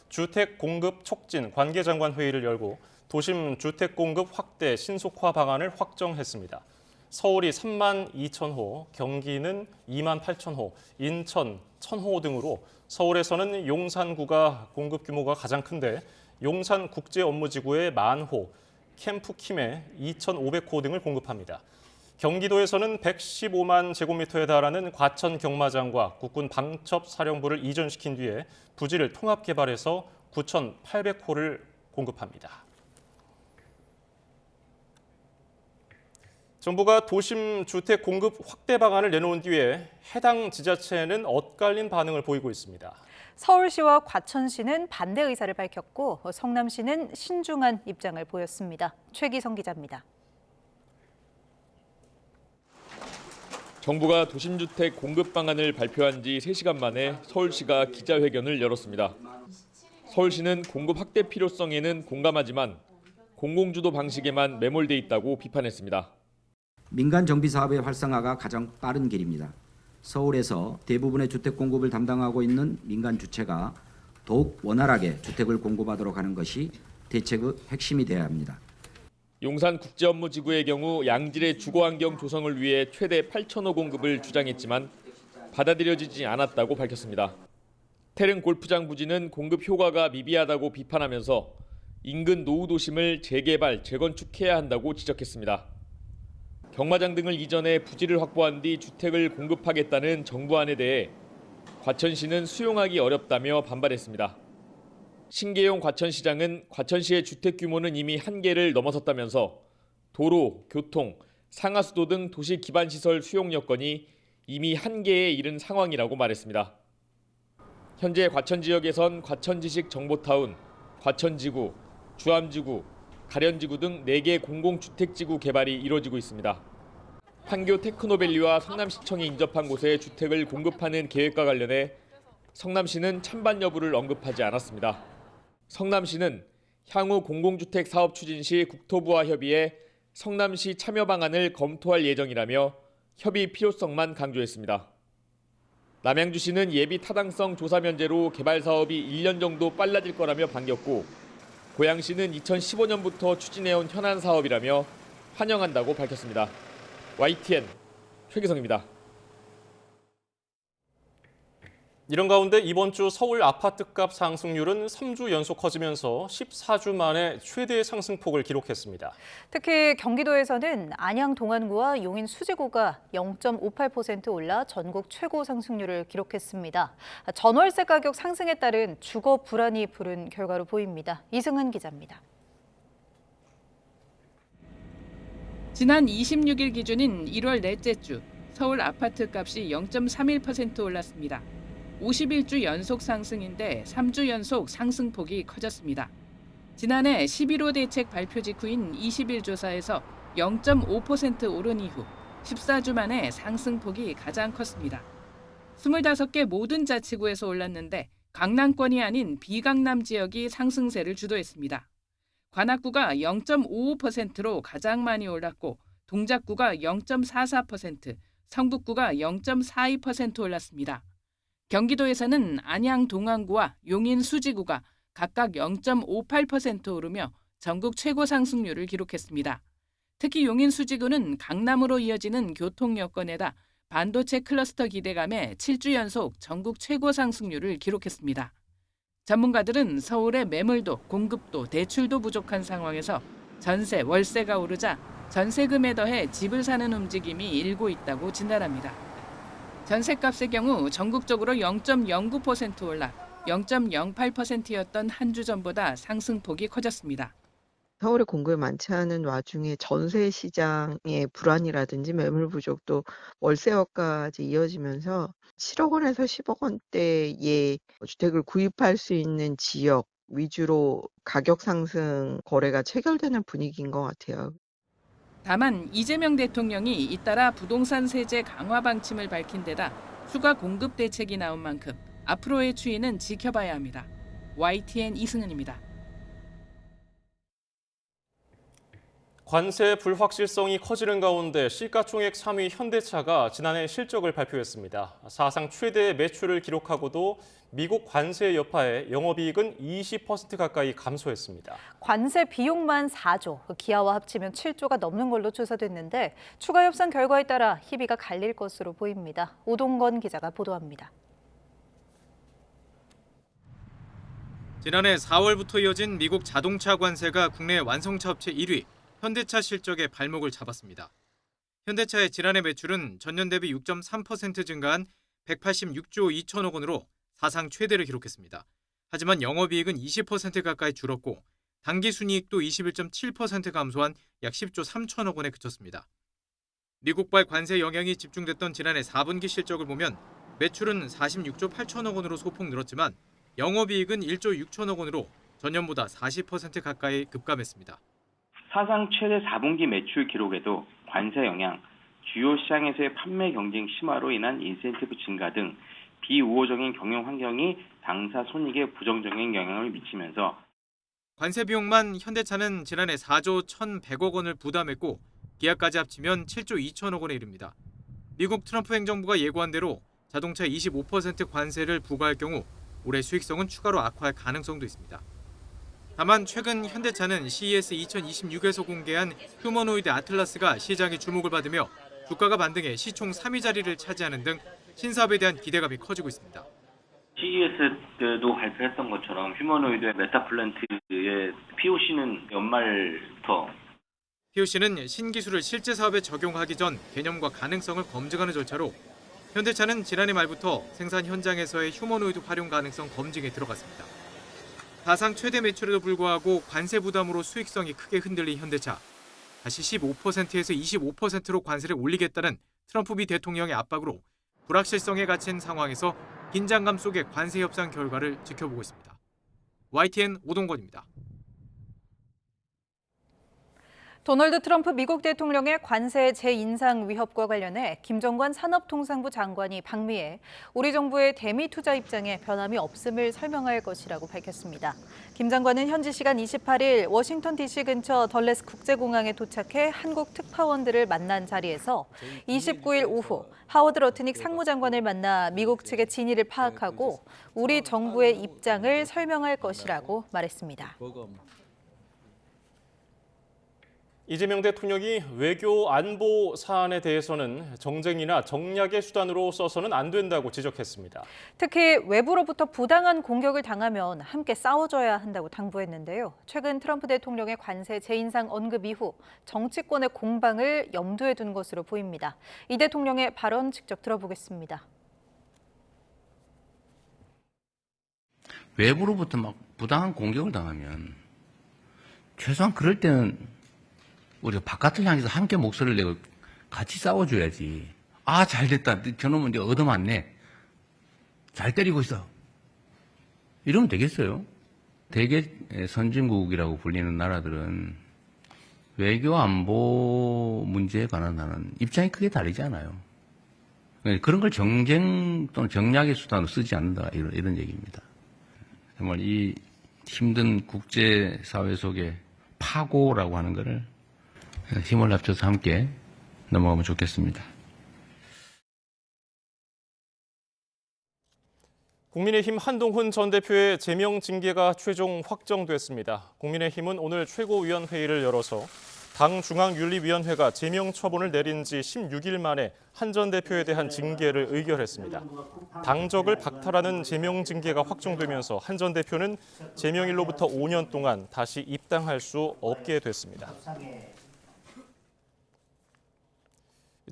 주택 공급 촉진 관계장관 회의를 열고 도심 주택 공급 확대 신속화 방안을 확정했습니다. 서울이 3만 2천 호, 경기는 2만 8천 호, 인천 1,000호 등으로 서울에서는 용산구가 공급 규모가 가장 큰데 용산국제업무지구에 10,000호, 캠프킴에 2,500호 등을 공급합니다. 경기도에서는 115만 제곱미터에 달하는 과천 경마장과 국군 방첩사령부를 이전시킨 뒤에 부지를 통합 개발해서 9,800호를 공급합니다. 정부가 도심 주택 공급 확대 방안을 내놓은 뒤에 해당 지자체는 엇갈린 반응을 보이고 있습니다. 서울시와 과천시는 반대 의사를 밝혔고 성남시는 신중한 입장을 보였습니다. 최기성 기자입니다. 정부가 도심주택 공급 방안을 발표한 지 3시간 만에 서울시가 기자회견을 열었습니다. 서울시는 공급 확대 필요성에는 공감하지만 공공주도 방식에만 매몰돼 있다고 비판했습니다. 민간 정비 사업의 활성화가 가장 빠른 길입니다. 서울에서 대부분의 주택 공급을 담당하고 있는 민간 주체가 더욱 원활하게 주택을 공급하도록 하는 것이 대책의 핵심이 되어야 합니다. 용산국제업무지구의 경우 양질의 주거환경 조성을 위해 최대 8,000호 공급을 주장했지만 받아들여지지 않았다고 밝혔습니다. 태릉 골프장 부지는 공급 효과가 미비하다고 비판하면서 인근 노후 도심을 재개발, 재건축해야 한다고 지적했습니다. 경마장 등을 이전해 부지를 확보한 뒤 주택을 공급하겠다는 정부안에 대해 과천시는 수용하기 어렵다며 반발했습니다. 신계용 과천시장은 과천시의 주택 규모는 이미 한계를 넘어섰다면서 도로, 교통, 상하수도 등 도시 기반시설 수용 여건이 이미 한계에 이른 상황이라고 말했습니다. 현재 과천 지역에선 과천지식 정보타운, 과천지구, 주암지구, 가련지구 등 4개 공공주택지구 개발이 이뤄지고 있습니다. 판교 테크노밸리와 성남시청이 인접한 곳에 주택을 공급하는 계획과 관련해 성남시는 찬반 여부를 언급하지 않았습니다. 성남시는 향후 공공주택 사업 추진 시 국토부와 협의해 성남시 참여 방안을 검토할 예정이라며 협의 필요성만 강조했습니다. 남양주시는 예비 타당성 조사 면제로 개발 사업이 1년 정도 빨라질 거라며 반겼고 고양시는 2015년부터 추진해온 현안 사업이라며 환영한다고 밝혔습니다. YTN 최기성입니다. 이런 가운데 이번 주 서울 아파트값 상승률은 3주 연속 커지면서 14주 만에 최대 상승폭을 기록했습니다. 특히 경기도에서는 안양 동안구와 용인 수지구가 0.58% 올라 전국 최고 상승률을 기록했습니다. 전월세 가격 상승에 따른 주거 불안이 부른 결과로 보입니다. 이승은 기자입니다. 지난 26일 기준인 1월 넷째 주 서울 아파트 값이 0.31% 올랐습니다. 51주 연속 상승인데 3주 연속 상승폭이 커졌습니다. 지난해 11호 대책 발표 직후인 20일 조사에서 0.5% 오른 이후 14주 만에 상승폭이 가장 컸습니다. 25개 모든 자치구에서 올랐는데 강남권이 아닌 비강남 지역이 상승세를 주도했습니다. 관악구가 0.55%로 가장 많이 올랐고 동작구가 0.44%, 성북구가 0.42% 올랐습니다. 경기도에서는 안양 동안구와 용인 수지구가 각각 0.58% 오르며 전국 최고 상승률을 기록했습니다. 특히 용인 수지구는 강남으로 이어지는 교통 여건에다 반도체 클러스터 기대감에 7주 연속 전국 최고 상승률을 기록했습니다. 전문가들은 서울의 매물도 공급도 대출도 부족한 상황에서 전세, 월세가 오르자 전세금에 더해 집을 사는 움직임이 일고 있다고 진단합니다. 전세값의 경우 전국적으로 0.09% 올라 0.08%였던 한 주 전보다 상승폭이 커졌습니다. 서울에 공급이 많지 않은 와중에 전세 시장의 불안이라든지 매물 부족도 월세화까지 이어지면서 7억 원에서 10억 원대의 주택을 구입할 수 있는 지역 위주로 가격 상승 거래가 체결되는 분위기인 것 같아요. 다만 이재명 대통령이 잇따라 부동산 세제 강화 방침을 밝힌 데다 추가 공급 대책이 나온 만큼 앞으로의 추이는 지켜봐야 합니다. YTN 이승은입니다. 관세 불확실성이 커지는 가운데 시가총액 3위 현대차가 지난해 실적을 발표했습니다. 사상 최대 매출을 기록하고도 미국 관세 여파에 영업이익은 20% 가까이 감소했습니다. 관세 비용만 4조, 기아와 합치면 7조가 넘는 걸로 조사됐는데 추가 협상 결과에 따라 희비가 갈릴 것으로 보입니다. 오동건 기자가 보도합니다. 지난해 4월부터 이어진 미국 자동차 관세가 국내 완성차 업체 1위, 현대차 실적에 발목을 잡았습니다. 현대차의 지난해 매출은 전년 대비 6.3% 증가한 186조 2천억 원으로 사상 최대를 기록했습니다. 하지만 영업이익은 20% 가까이 줄었고 당기순이익도 21.7% 감소한 약 10조 3천억 원에 그쳤습니다. 미국발 관세 영향이 집중됐던 지난해 4분기 실적을 보면 매출은 46조 8천억 원으로 소폭 늘었지만 영업이익은 1조 6천억 원으로 전년보다 40% 가까이 급감했습니다. 사상 최대 4분기 매출 기록에도 관세 영향, 주요 시장에서의 판매 경쟁 심화로 인한 인센티브 증가 등 비우호적인 경영 환경이 당사 손익에 부정적인 영향을 미치면서 관세 비용만 현대차는 지난해 4조 1,100억 원을 부담했고 기아까지 합치면 7조 2천억 원에 이릅니다. 미국 트럼프 행정부가 예고한 대로 자동차 25% 관세를 부과할 경우 올해 수익성은 추가로 악화할 가능성도 있습니다. 다만 최근 현대차는 CES 2026에서 공개한 휴머노이드 아틀라스가 시장의 주목을 받으며 주가가 반등해 시총 3위 자리를 차지하는 등 신사업에 대한 기대감이 커지고 있습니다. CES 때도 발표했던 것처럼 휴머노이드 메타플랜트의 POC는 연말부터 POC는 신기술을 실제 사업에 적용하기 전 개념과 가능성을 검증하는 절차로 현대차는 지난해 말부터 생산 현장에서의 휴머노이드 활용 가능성 검증에 들어갔습니다. 사상 최대 매출에도 불구하고 관세 부담으로 수익성이 크게 흔들린 현대차. 다시 15%에서 25%로 관세를 올리겠다는 트럼프 미 대통령의 압박으로 불확실성에 갇힌 상황에서 긴장감 속의 관세 협상 결과를 지켜보고 있습니다. YTN 오동건입니다. 도널드 트럼프 미국 대통령의 관세 재인상 위협과 관련해 김정관 산업통상부 장관이 방미해 우리 정부의 대미 투자 입장에 변함이 없음을 설명할 것이라고 밝혔습니다. 김 장관은 현지 시간 28일 워싱턴 DC 근처 덜레스 국제공항에 도착해 한국 특파원들을 만난 자리에서 29일 오후 하워드 러트닉 상무장관을 만나 미국 측의 진위를 파악하고 우리 정부의 입장을 설명할 것이라고 말했습니다. 이재명 대통령이 외교 안보 사안에 대해서는 정쟁이나 정략의 수단으로 써서는 안 된다고 지적했습니다. 특히 외부로부터 부당한 공격을 당하면 함께 싸워줘야 한다고 당부했는데요. 최근 트럼프 대통령의 관세 재인상 언급 이후 정치권의 공방을 염두에 둔 것으로 보입니다. 이 대통령의 발언 직접 들어보겠습니다. 외부로부터 막 부당한 공격을 당하면 최소한 그럴 때는 우리가 바깥을 향해서 함께 목소리를 내고 같이 싸워줘야지. 아, 잘 됐다. 저놈은 이제 얻어맞네. 잘 때리고 있어. 이러면 되겠어요? 대개 선진국이라고 불리는 나라들은 외교 안보 문제에 관한 입장이 크게 다르지 않아요. 그런 걸 정쟁 또는 정략의 수단으로 쓰지 않는다. 이런 얘기입니다. 정말 이 힘든 국제사회 속에 파고라고 하는 거를 힘을 합쳐서 함께 넘어가면 좋겠습니다. 국민의힘 한동훈 전 대표의 제명 징계가 최종 확정됐습니다. 국민의힘은 오늘 최고위원회의를 열어서 당 중앙윤리위원회가 제명 처분을 내린 지 16일 만에 한 전 대표에 대한 징계를 의결했습니다. 당적을 박탈하는 제명 징계가 확정되면서 한 전 대표는 제명일로부터 5년 동안 다시 입당할 수 없게 됐습니다.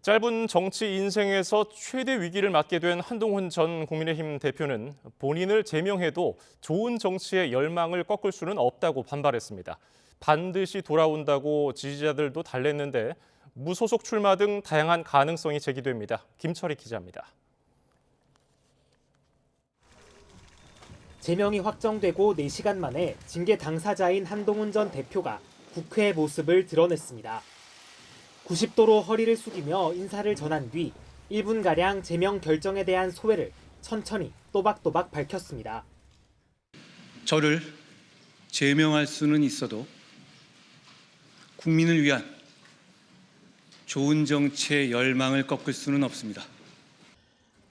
짧은 정치 인생에서 최대 위기를 맞게 된 한동훈 전 국민의힘 대표는 본인을 제명해도 좋은 정치의 열망을 꺾을 수는 없다고 반발했습니다. 반드시 돌아온다고 지지자들도 달랬는데 무소속 출마 등 다양한 가능성이 제기됩니다. 김철희 기자입니다. 제명이 확정되고 4시간 만에 징계 당사자인 한동훈 전 대표가 국회의 모습을 드러냈습니다. 90도로 허리를 숙이며 인사를 전한 뒤 1분가량 제명 결정에 대한 소회를 천천히 또박또박 밝혔습니다. 저를 제명할 수는 있어도 국민을 위한 좋은 정치의 열망을 꺾을 수는 없습니다.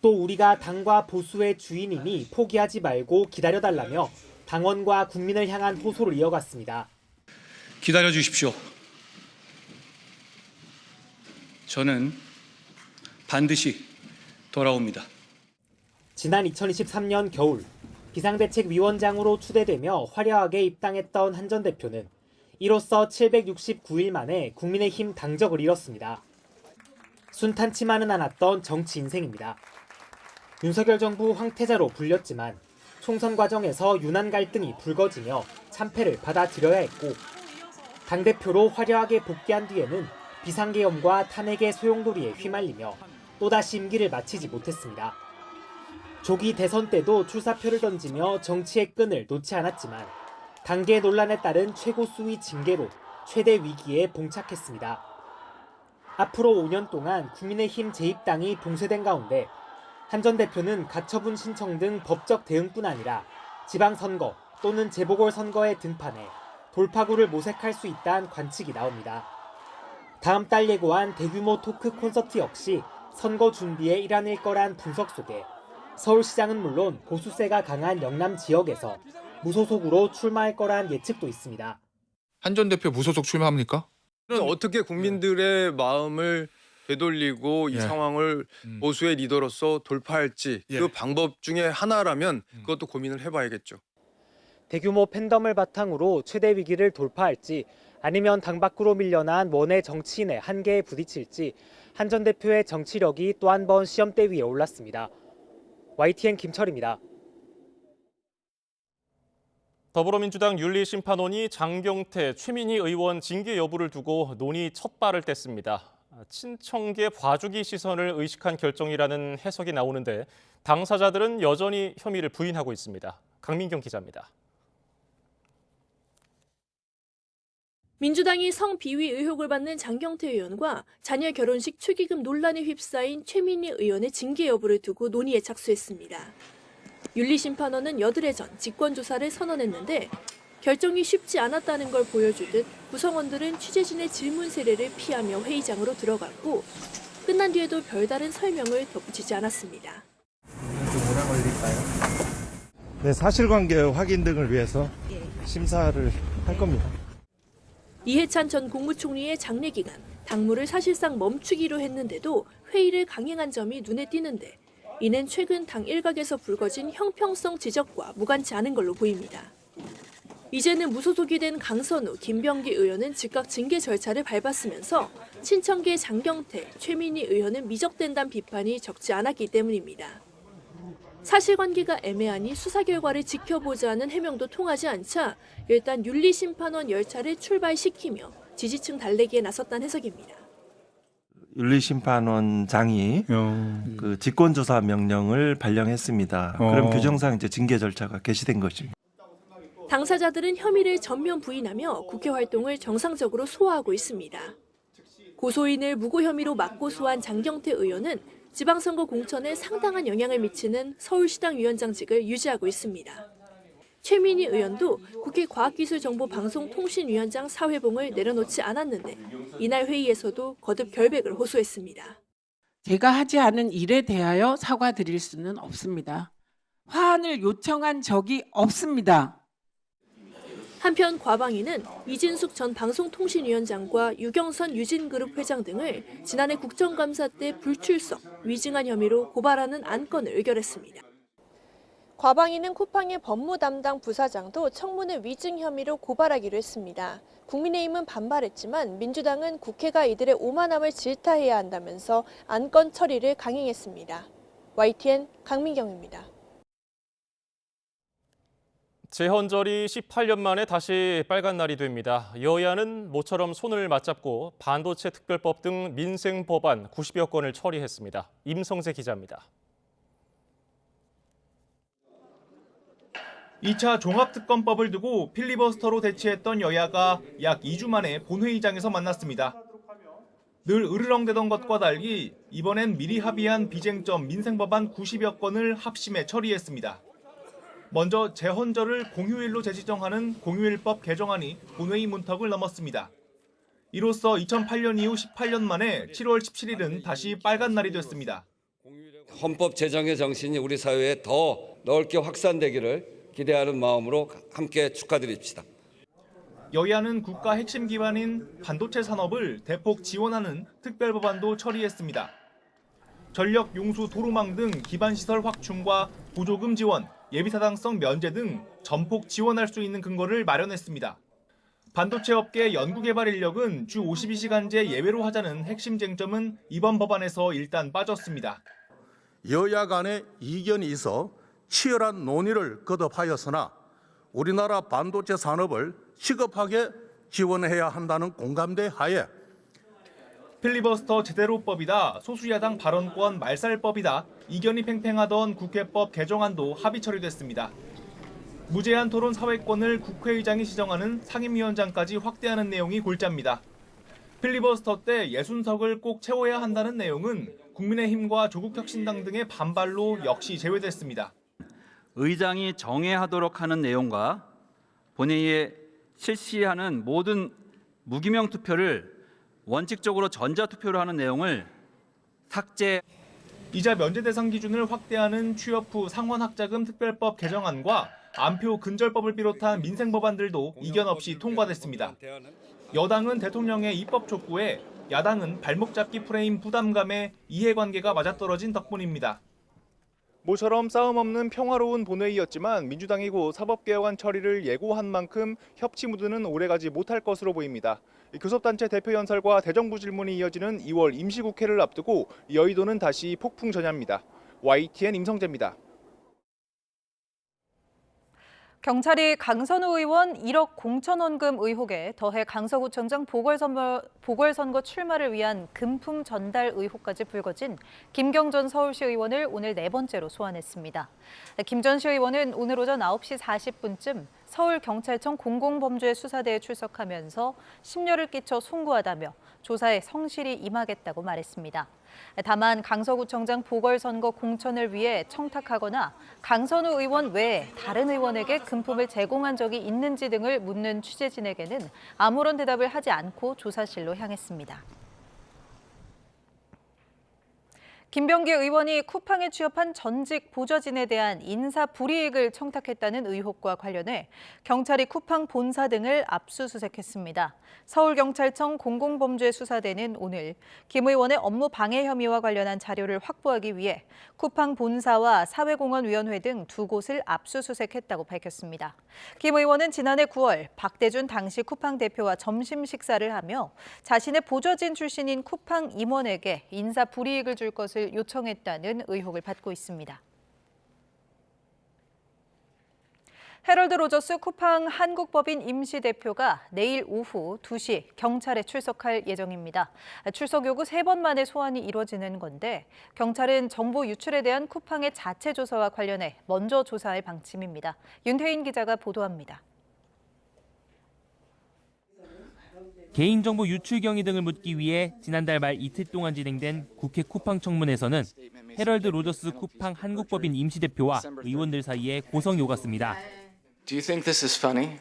또 우리가 당과 보수의 주인이니 포기하지 말고 기다려달라며 당원과 국민을 향한 호소를 이어갔습니다. 기다려 주십시오. 저는 반드시 돌아옵니다. 지난 2023년 겨울 비상대책위원장으로 추대되며 화려하게 입당했던 한 전 대표는 이로써 769일 만에 국민의힘 당적을 잃었습니다. 순탄치만은 않았던 정치 인생입니다. 윤석열 정부 황태자로 불렸지만 총선 과정에서 유난 갈등이 불거지며 참패를 받아들여야 했고 당대표로 화려하게 복귀한 뒤에는 비상계엄과 탄핵의 소용돌이에 휘말리며 또다시 임기를 마치지 못했습니다. 조기 대선 때도 출사표를 던지며 정치의 끈을 놓지 않았지만 당계 논란에 따른 최고 수위 징계로 최대 위기에 봉착했습니다. 앞으로 5년 동안 국민의힘 제2당이 봉쇄된 가운데 한 전 대표는 가처분 신청 등 법적 대응뿐 아니라 지방선거 또는 재보궐선거에 등판해 돌파구를 모색할 수 있다는 관측이 나옵니다. 다음 달 예고한 대규모 토크 콘서트 역시 선거 준비의 일환일 거란 분석 속에 서울시장은 물론 보수세가 강한 영남 지역에서 무소속으로 출마할 거란 예측도 있습니다. 한 전 대표 무소속 출마합니까? 어떻게 국민들의 마음을 되돌리고 이 상황을 보수의 리더로서 돌파할지 그 방법 중에 하나라면 그것도 고민을 해봐야겠죠. 대규모 팬덤을 바탕으로 최대 위기를 돌파할지 아니면 당 밖으로 밀려난 원외 정치인의 한계에 부딪힐지 한 전 대표의 정치력이 또 한 번 시험대 위에 올랐습니다. YTN 김철입니다. 더불어민주당 윤리심판원이 장경태, 최민희 의원 징계 여부를 두고 논의 첫 발을 뗐습니다. 친청계 봐주기 시선을 의식한 결정이라는 해석이 나오는데 당사자들은 여전히 혐의를 부인하고 있습니다. 강민경 기자입니다. 민주당이 성비위 의혹을 받는 장경태 의원과 자녀 결혼식 축의금 논란에 휩싸인 최민희 의원의 징계 여부를 두고 논의에 착수했습니다. 윤리심판원은 여드레 전 직권조사를 선언했는데 결정이 쉽지 않았다는 걸 보여주듯 구성원들은 취재진의 질문 세례를 피하며 회의장으로 들어갔고 끝난 뒤에도 별다른 설명을 덧붙이지 않았습니다. 좀 오래 걸릴까요? 네, 사실관계 확인 등을 위해서 심사를 할 겁니다. 이해찬 전 국무총리의 장례 기간, 당무를 사실상 멈추기로 했는데도 회의를 강행한 점이 눈에 띄는데 이는 최근 당 일각에서 불거진 형평성 지적과 무관치 않은 걸로 보입니다. 이제는 무소속이 된 강선우, 김병기 의원은 즉각 징계 절차를 밟았으면서 친청계 장경태, 최민희 의원은 미적된다는 비판이 적지 않았기 때문입니다. 사실관계가 애매하니 수사 결과를 지켜보자는 해명도 통하지 않자 일단 윤리심판원 열차를 출발시키며 지지층 달래기에 나섰다는 해석입니다. 윤리심판원장이 그 직권조사 명령을 발령했습니다. 그럼 규정상 이제 징계 절차가 개시된 것입니다. 당사자들은 혐의를 전면 부인하며 국회 활동을 정상적으로 소화하고 있습니다. 고소인을 무고 혐의로 맞고소한 장경태 의원은 지방선거 공천에 상당한 영향을 미치는 서울시당 위원장직을 유지하고 있습니다. 최민희 의원도 국회 과학기술정보방송통신위원장 사회봉을 내려놓지 않았는데 이날 회의에서도 거듭 결백을 호소했습니다. 제가 하지 않은 일에 대하여 사과드릴 수는 없습니다. 화환을 요청한 적이 없습니다. 한편 과방위는 이진숙 전 방송통신위원장과 유경선 유진그룹 회장 등을 지난해 국정감사 때 불출석, 위증한 혐의로 고발하는 안건을 의결했습니다. 과방위는 쿠팡의 법무 담당 부사장도 청문회 위증 혐의로 고발하기로 했습니다. 국민의힘은 반발했지만 민주당은 국회가 이들의 오만함을 질타해야 한다면서 안건 처리를 강행했습니다. YTN 강민경입니다. 재헌절이 18년 만에 다시 빨간 날이 됩니다. 여야는 모처럼 손을 맞잡고 반도체 특별법 등 민생 법안 90여 건을 처리했습니다. 임성재 기자입니다. 2차 종합특검법을 두고 필리버스터로 대치했던 여야가 약 2주 만에 본회의장에서 만났습니다. 늘 으르렁대던 것과 달리 이번엔 미리 합의한 비쟁점 민생법안 90여 건을 합심해 처리했습니다. 먼저 재헌절을 공휴일로 재지정하는 공휴일법 개정안이 본회의 문턱을 넘었습니다. 이로써 2008년 이후 18년 만에 7월 17일은 다시 빨간 날이 됐습니다. 헌법 제정의 정신이 우리 사회에 더 넓게 확산되기를 기대하는 마음으로 함께 축하드립시다. 여야는 국가 핵심 기반인 반도체 산업을 대폭 지원하는 특별법안도 처리했습니다. 전력 용수 도로망 등 기반시설 확충과 보조금 지원, 예비타당성 면제 등 전폭 지원할 수 있는 근거를 마련했습니다. 반도체 업계 연구개발 인력은 주 52시간제 예외로 하자는 핵심 쟁점은 이번 법안에서 일단 빠졌습니다. 여야 간의 이견이 있어 치열한 논의를 거듭하였으나 우리나라 반도체 산업을 시급하게 지원해야 한다는 공감대 하에 필리버스터 제대로법이다, 소수야당 발언권 말살법이다, 이견이 팽팽하던 국회법 개정안도 합의 처리됐습니다. 무제한 토론 사회권을 국회의장이 지정하는 상임위원장까지 확대하는 내용이 골자입니다. 필리버스터 때 60석을 꼭 채워야 한다는 내용은 국민의힘과 조국혁신당 등의 반발로 역시 제외됐습니다. 의장이 정회하도록 하는 내용과 본회의에 실시하는 모든 무기명 투표를 원칙적으로 전자투표로 하는 내용을 삭제. 이자 면제 대상 기준을 확대하는 취업 후 상환학자금 특별법 개정안과 안표 근절법을 비롯한 민생 법안들도 이견 없이 통과됐습니다. 여당은 대통령의 입법 촉구에 야당은 발목 잡기 프레임 부담감에 이해관계가 맞아떨어진 덕분입니다. 모처럼 싸움 없는 평화로운 본회의였지만 민주당이 곧 사법개혁안 처리를 예고한 만큼 협치 무드는 오래가지 못할 것으로 보입니다. 교섭단체 대표 연설과 대정부 질문이 이어지는 2월 임시국회를 앞두고 여의도는 다시 폭풍 전야입니다. YTN 임성재입니다. 경찰이 강선우 의원 1억 공천원금 의혹에 더해 강서구청장 보궐선거 출마를 위한 금품 전달 의혹까지 불거진 김경전 서울시 의원을 오늘 네 번째로 소환했습니다. 김 전 시 의원은 오늘 오전 9시 40분쯤 서울경찰청 공공범죄수사대에 출석하면서 심려를 끼쳐 송구하다며 조사에 성실히 임하겠다고 말했습니다. 다만 강서구청장 보궐선거 공천을 위해 청탁하거나 강선우 의원 외에 다른 의원에게 금품을 제공한 적이 있는지 등을 묻는 취재진에게는 아무런 대답을 하지 않고 조사실로 향했습니다. 김병기 의원이 쿠팡에 취업한 전직 보좌진에 대한 인사 불이익을 청탁했다는 의혹과 관련해 경찰이 쿠팡 본사 등을 압수수색했습니다. 서울경찰청 공공범죄수사대는 오늘 김 의원의 업무 방해 혐의와 관련한 자료를 확보하기 위해 쿠팡 본사와 사회공헌위원회 등 두 곳을 압수수색했다고 밝혔습니다. 김 의원은 지난해 9월 박대준 당시 쿠팡 대표와 점심 식사를 하며 자신의 보좌진 출신인 쿠팡 임원에게 인사 불이익을 줄 것을 요청했다는 의혹을 받고 있습니다. 헤럴드 로저스 쿠팡 한국법인 임시대표가 내일 오후 2시 경찰에 출석할 예정입니다. 출석 요구 3번 만에 소환이 이루어지는 건데 경찰은 정보 유출에 대한 쿠팡의 자체 조사와 관련해 먼저 조사할 방침입니다. 윤태인 기자가 보도합니다. 개인정보 유출 경위 등을 묻기 위해 지난달 말 이틀 동안 진행된 국회 쿠팡 청문회에서는 헤럴드 로저스 쿠팡 한국법인 임시대표와 의원들 사이에 고성이 오갔습니다. Do you think this is funny?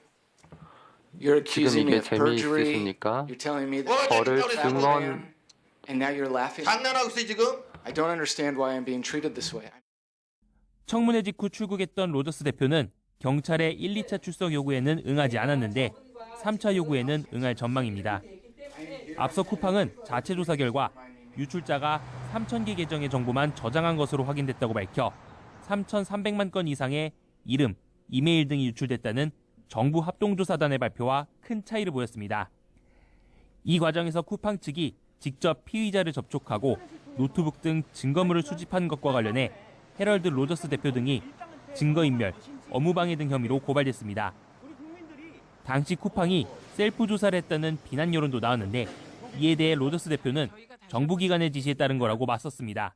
You're accusing me of perjury. You're telling me that 저를 증언 and now you're laughing. 장난하고 있어 지금? I don't understand why I'm being treated this way. 청문회 직후 출국했던 로저스 대표는 경찰의 1, 2차 출석 요구에는 응하지 않았는데 3차 요구에는 응할 전망입니다. 앞서 쿠팡은 자체 조사 결과 유출자가 3,000개 계정의 정보만 저장한 것으로 확인됐다고 밝혀 3,300만 건 이상의 이름, 이메일 등이 유출됐다는 정부 합동조사단의 발표와 큰 차이를 보였습니다. 이 과정에서 쿠팡 측이 직접 피의자를 접촉하고 노트북 등 증거물을 수집한 것과 관련해 헤럴드 로저스 대표 등이 증거인멸, 업무방해 등 혐의로 고발됐습니다. 당시 쿠팡이 셀프 조사를 했다는 비난 여론도 나왔는데 이에 대해 로저스 대표는 정부기관의 지시에 따른 거라고 맞섰습니다.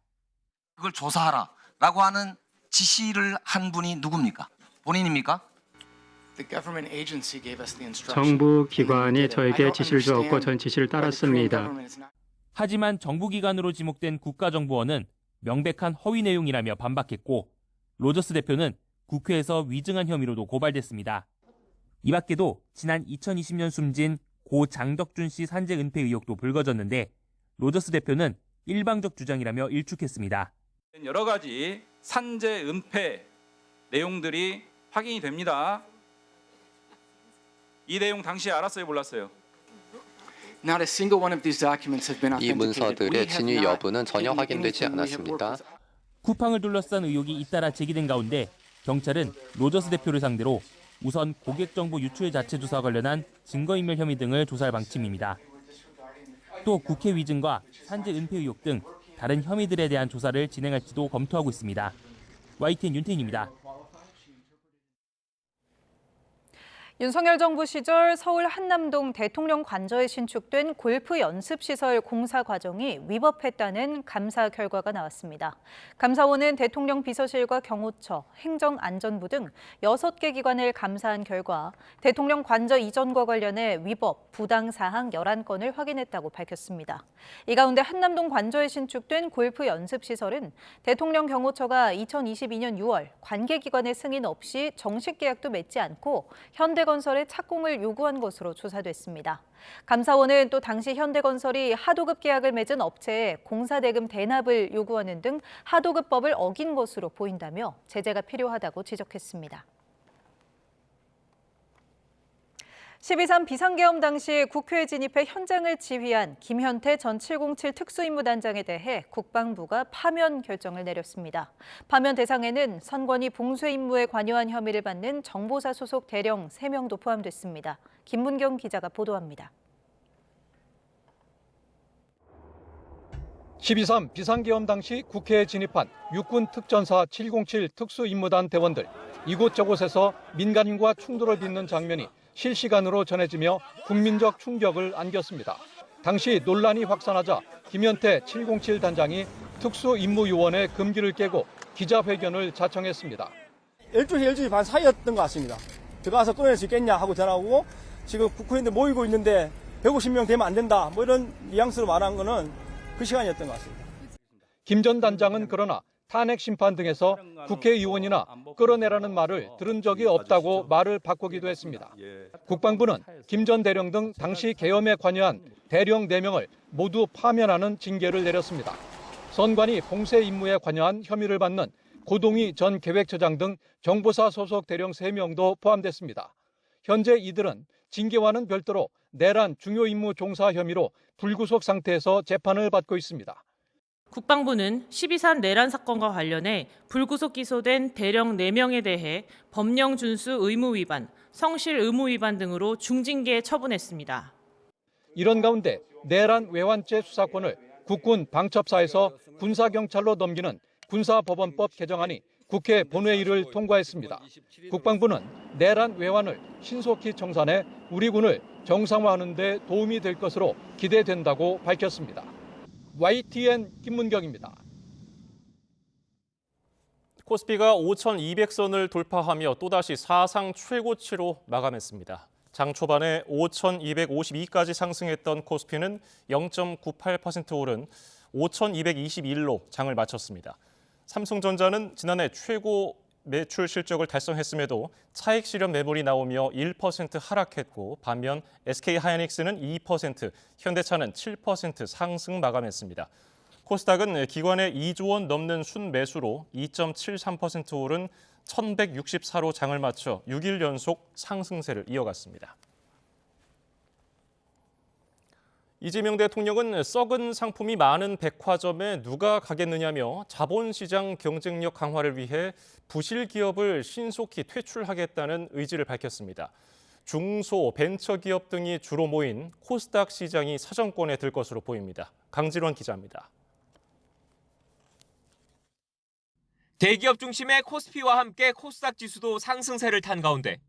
그걸 조사하라라고 하는 지시를 한 분이 누굽니까? 본인입니까? 정부 기관이 저에게 지시를 주었고 전 지시를 따랐습니다. 하지만 정부기관으로 지목된 국가정보원은 명백한 허위 내용이라며 반박했고 로저스 대표는 국회에서 위증한 혐의로도 고발됐습니다. 이 밖에도 지난 2020년 숨진 고 장덕준 씨 산재 은폐 의혹도 불거졌는데 로저스 대표는 일방적 주장이라며 일축했습니다. 여러 가지 산재 은폐 내용들이 확인이 됩니다. 이 내용 당시에 알았어요, 몰랐어요? 이 문서들의 진위 여부는 전혀 확인되지 않았습니다. 쿠팡을 둘러싼 의혹이 잇따라 제기된 가운데 경찰은 로저스 대표를 상대로 우선 고객 정보 유출 자체 조사와 관련한 증거인멸 혐의 등을 조사할 방침입니다. 또 국회 위증과 산재 은폐 의혹 등 다른 혐의들에 대한 조사를 진행할지도 검토하고 있습니다. YTN 윤태인입니다. 윤석열 정부 시절 서울 한남동 대통령 관저에 신축된 골프 연습시설 공사 과정이 위법했다는 감사 결과가 나왔습니다. 감사원은 대통령 비서실과 경호처, 행정안전부 등 6개 기관을 감사한 결과 대통령 관저 이전과 관련해 위법, 부당 사항 11건을 확인했다고 밝혔습니다. 이 가운데 한남동 관저에 신축된 골프 연습시설은 대통령 경호처가 2022년 6월 관계기관의 승인 없이 정식 계약도 맺지 않고 현대건설에 착공을 요구한 것으로 조사됐습니다. 감사원은 또 당시 현대건설이 하도급 계약을 맺은 업체에 공사대금 대납을 요구하는 등 하도급법을 어긴 것으로 보인다며 제재가 필요하다고 지적했습니다. 12.3 비상계엄 당시 국회에 진입해 현장을 지휘한 김현태 전 707 특수임무단장에 대해 국방부가 파면 결정을 내렸습니다. 파면 대상에는 선관위 봉쇄 임무에 관여한 혐의를 받는 정보사 소속 대령 3명도 포함됐습니다. 김문경 기자가 보도합니다. 12.3 비상계엄 당시 국회에 진입한 육군 특전사 707 특수임무단 대원들, 이곳저곳에서 민간인과 충돌을 빚는 장면이 실시간으로 전해지며 국민적 충격을 안겼습니다. 당시 논란이 확산하자 김현태 707 단장이 특수임무요원의 금기를 깨고 기자회견을 자청했습니다. 12시, 12시 반 사이였던 것 같습니다. 들어가서 꺼낼 수 있겠냐 하고 전화 오고 지금 국회의원들 모이고 있는데 150명 되면 안 된다. 뭐 이런 뉘앙스로 말한 거는 그 시간이었던 것 같습니다. 김 전 단장은 그러나 탄핵 심판 등에서 국회의원이나 끌어내라는 말을 들은 적이 없다고 말을 바꾸기도 했습니다. 국방부는 김 전 대령 등 당시 계엄에 관여한 대령 4명을 모두 파면하는 징계를 내렸습니다. 선관위 봉쇄 임무에 관여한 혐의를 받는 고동희 전 계획처장 등 정보사 소속 대령 3명도 포함됐습니다. 현재 이들은 징계와는 별도로 내란 중요 임무 종사 혐의로 불구속 상태에서 재판을 받고 있습니다. 국방부는 12.3 내란 사건과 관련해 불구속 기소된 대령 4명에 대해 법령 준수 의무 위반, 성실 의무 위반 등으로 중징계 처분했습니다. 이런 가운데 내란 외환죄 수사권을 국군 방첩사에서 군사경찰로 넘기는 군사법원법 개정안이 국회 본회의를 통과했습니다. 국방부는 내란 외환을 신속히 청산해 우리 군을 정상화하는 데 도움이 될 것으로 기대된다고 밝혔습니다. YTN 김문경입니다. 코스피가 5,200선을 돌파하며 또다시 사상 최고치로 마감했습니다. 장 초반에 5,252까지 상승했던 코스피는 0.98% 오른 5,221로 장을 마쳤습니다. 삼성전자는 지난해 최고 매출 실적을 달성했음에도 차익 실현 매물이 나오며 1% 하락했고 반면 SK하이닉스는 2%, 현대차는 7% 상승 마감했습니다. 코스닥은 기관의 2조 원 넘는 순매수로 2.73% 오른 1,164로 장을 마쳐 6일 연속 상승세를 이어갔습니다. 이재명 대통령은 썩은 상품이 많은 백화점에 누가 가겠느냐며 자본시장 경쟁력 강화를 위해 부실 기업을 신속히 퇴출하겠다는 의지를 밝혔습니다. 중소, 벤처기업 등이 주로 모인 코스닥 시장이 사정권에 들 것으로 보입니다. 강진원 기자입니다. 대기업 중심의 코스피와 함께 코스닥 지수도 상승세를 탄 가운데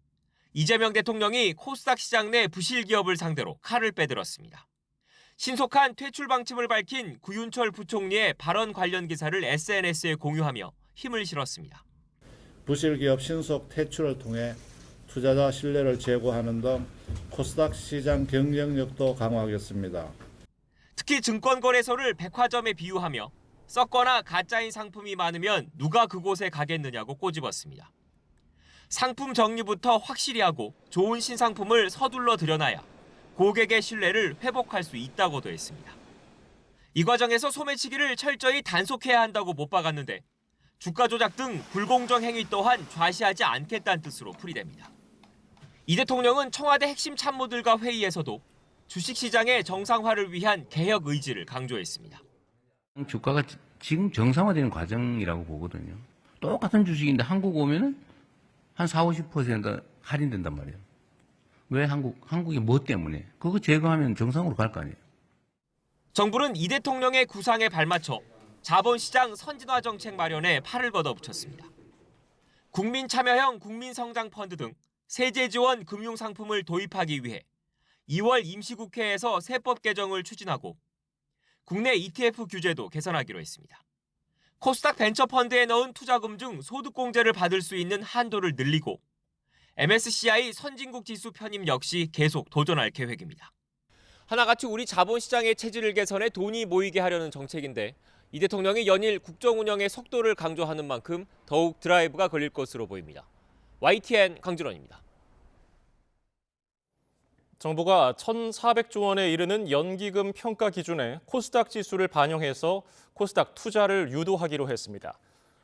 이재명 대통령이 코스닥 시장 내 부실 기업을 상대로 칼을 빼들었습니다. 신속한 퇴출 방침을 밝힌 구윤철 부총리의 발언 관련 기사를 SNS에 공유하며 힘을 실었습니다. 부실 기업 신속 퇴출을 통해 투자자 신뢰를 제고하는 등 코스닥 시장 경쟁력도 강화하겠습니다. 특히 증권거래소를 백화점에 비유하며 썩거나 가짜인 상품이 많으면 누가 그곳에 가겠느냐고 꼬집었습니다. 상품 정리부터 확실히 하고 좋은 신상품을 서둘러 들여놔야 고객의 신뢰를 회복할 수 있다고도 했습니다. 이 과정에서 소매치기를 철저히 단속해야 한다고 못 박았는데 주가 조작 등 불공정 행위 또한 좌시하지 않겠다는 뜻으로 풀이됩니다. 이 대통령은 청와대 핵심 참모들과 회의에서도 주식시장의 정상화를 위한 개혁 의지를 강조했습니다. 주가가 지금 정상화되는 과정이라고 보거든요. 똑같은 주식인데 한국 오면은 한 40-50% 할인된단 말이에요. 왜 한국이 뭐 때문에? 그거 제거하면 정상으로 갈 거 아니에요. 정부는 이 대통령의 구상에 발맞춰 자본시장 선진화 정책 마련에 팔을 걷어붙였습니다. 국민참여형 국민성장펀드 등 세제 지원 금융상품을 도입하기 위해 2월 임시국회에서 세법 개정을 추진하고 국내 ETF 규제도 개선하기로 했습니다. 코스닥 벤처펀드에 넣은 투자금 중 소득공제를 받을 수 있는 한도를 늘리고 MSCI 선진국 지수 편입 역시 계속 도전할 계획입니다. 하나같이 우리 자본시장의 체질을 개선해 돈이 모이게 하려는 정책인데 이 대통령이 연일 국정운영의 속도를 강조하는 만큼 더욱 드라이브가 걸릴 것으로 보입니다. YTN 강준원입니다. 정부가 1,400조 원에 이르는 연기금 평가 기준에 코스닥 지수를 반영해서 코스닥 투자를 유도하기로 했습니다.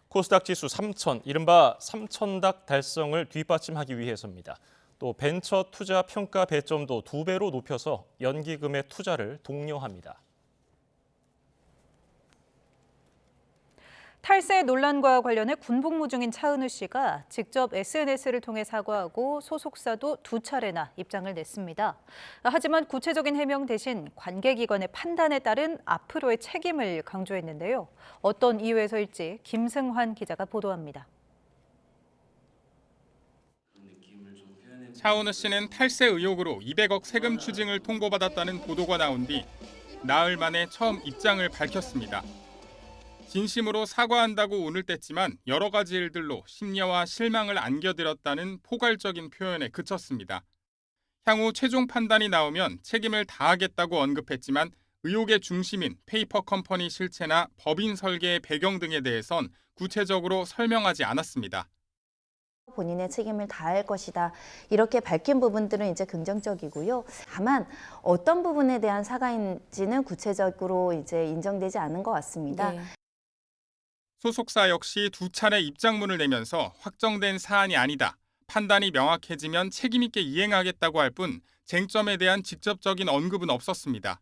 코스닥 지수 3,000, 이른바 3,000닥 달성을 뒷받침하기 위해서입니다. 또 벤처 투자 평가 배점도 2배로 높여서 연기금의 투자를 독려합니다. 탈세 논란과 관련해 군복무 중인 차은우 씨가 직접 SNS를 통해 사과하고 소속사도 2차례나 입장을 냈습니다. 하지만 구체적인 해명 대신 관계기관의 판단에 따른 앞으로의 책임을 강조했는데요. 어떤 이유에서일지 김승환 기자가 보도합니다. 차은우 씨는 탈세 의혹으로 200억 세금 추징을 통보받았다는 보도가 나온 뒤 나흘 만에 처음 입장을 밝혔습니다. 진심으로 사과한다고 운을 뗐지만 여러 가지 일들로 심려와 실망을 안겨드렸다는 포괄적인 표현에 그쳤습니다. 향후 최종 판단이 나오면 책임을 다하겠다고 언급했지만 의혹의 중심인 페이퍼 컴퍼니 실체나 법인 설계의 배경 등에 대해선 구체적으로 설명하지 않았습니다. 본인의 책임을 다할 것이다. 이렇게 밝힌 부분들은 이제 긍정적이고요. 다만 어떤 부분에 대한 사과인지는 구체적으로 이제 인정되지 않은 것 같습니다. 네. 소속사 역시 2차례 입장문을 내면서 확정된 사안이 아니다. 판단이 명확해지면 책임 있게 이행하겠다고 할 뿐 쟁점에 대한 직접적인 언급은 없었습니다.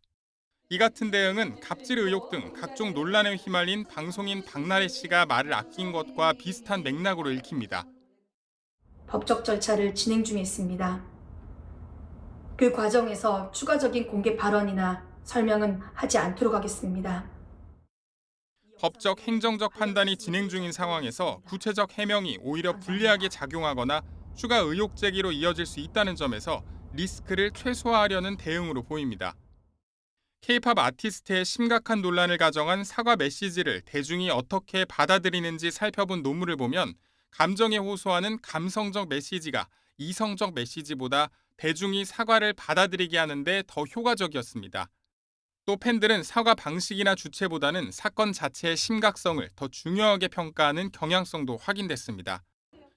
이 같은 대응은 갑질 의혹 등 각종 논란에 휘말린 방송인 박나래 씨가 말을 아낀 것과 비슷한 맥락으로 읽힙니다. 법적 절차를 진행 중에 있습니다. 그 과정에서 추가적인 공개 발언이나 설명은 하지 않도록 하겠습니다. 법적, 행정적 판단이 진행 중인 상황에서 구체적 해명이 오히려 불리하게 작용하거나 추가 의혹 제기로 이어질 수 있다는 점에서 리스크를 최소화하려는 대응으로 보입니다. K-팝 아티스트의 심각한 논란을 가정한 사과 메시지를 대중이 어떻게 받아들이는지 살펴본 논문을 보면 감정에 호소하는 감성적 메시지가 이성적 메시지보다 대중이 사과를 받아들이게 하는데 더 효과적이었습니다. 또 팬들은 사과 방식이나 주체보다는 사건 자체의 심각성을 더 중요하게 평가하는 경향성도 확인됐습니다.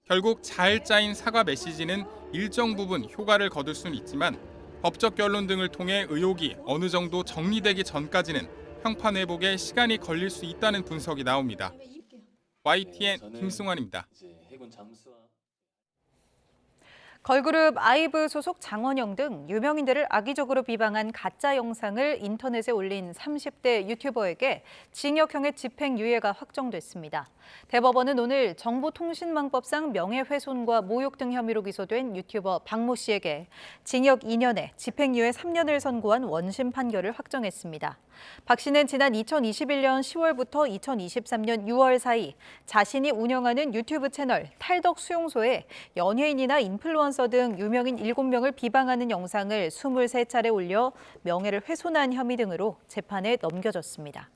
결국 잘 짜인 사과 메시지는 일정 부분 효과를 거둘 수는 있지만 법적 결론 등을 통해 의혹이 어느 정도 정리되기 전까지는 평판 회복에 시간이 걸릴 수 있다는 분석이 나옵니다. YTN 김승환입니다. 걸그룹 아이브 소속 장원영 등 유명인들을 악의적으로 비방한 가짜 영상을 인터넷에 올린 30대 유튜버에게 징역형의 집행유예가 확정됐습니다. 대법원은 오늘 정보통신망법상 명예훼손과 모욕 등 혐의로 기소된 유튜버 박모 씨에게 징역 2년에 집행유예 3년을 선고한 원심 판결을 확정했습니다. 박 씨는 지난 2021년 10월부터 2023년 6월 사이 자신이 운영하는 유튜브 채널 탈덕 수용소에 연예인이나 인플루언서 등 유명인 7명을 비방하는 영상을 23차례 올려 명예를 훼손한 혐의 등으로 재판에 넘겨졌습니다.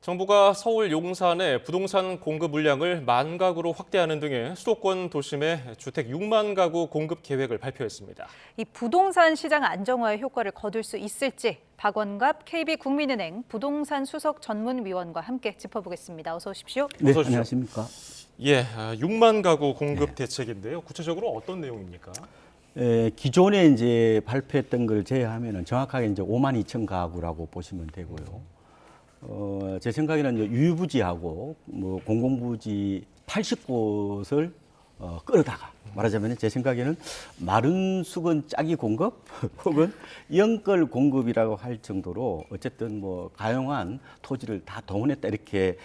정부가 서울 용산의 부동산 공급 물량을 10,000가구로 확대하는 등의 수도권 도심에 주택 6만 가구 공급 계획을 발표했습니다. 이 부동산 시장 안정화의 효과를 거둘 수 있을지 박원갑 KB국민은행 부동산 수석 전문위원과 함께 짚어보겠습니다. 어서 오십시오. 네, 어서 오십시오. 안녕하십니까. 예, 6만 가구 공급 대책인데요. 구체적으로 어떤 내용입니까? 기존에 이제 발표했던 걸 제외하면은 정확하게 이제 52,000 가구라고 보시면 되고요. 제 생각에는 유유부지하고 뭐 공공부지 80곳을 끌어다가 말하자면 제 생각에는 마른 수건 짜기 공급 혹은 영끌 공급이라고 할 정도로 어쨌든 뭐 가용한 토지를 다 동원했다 이렇게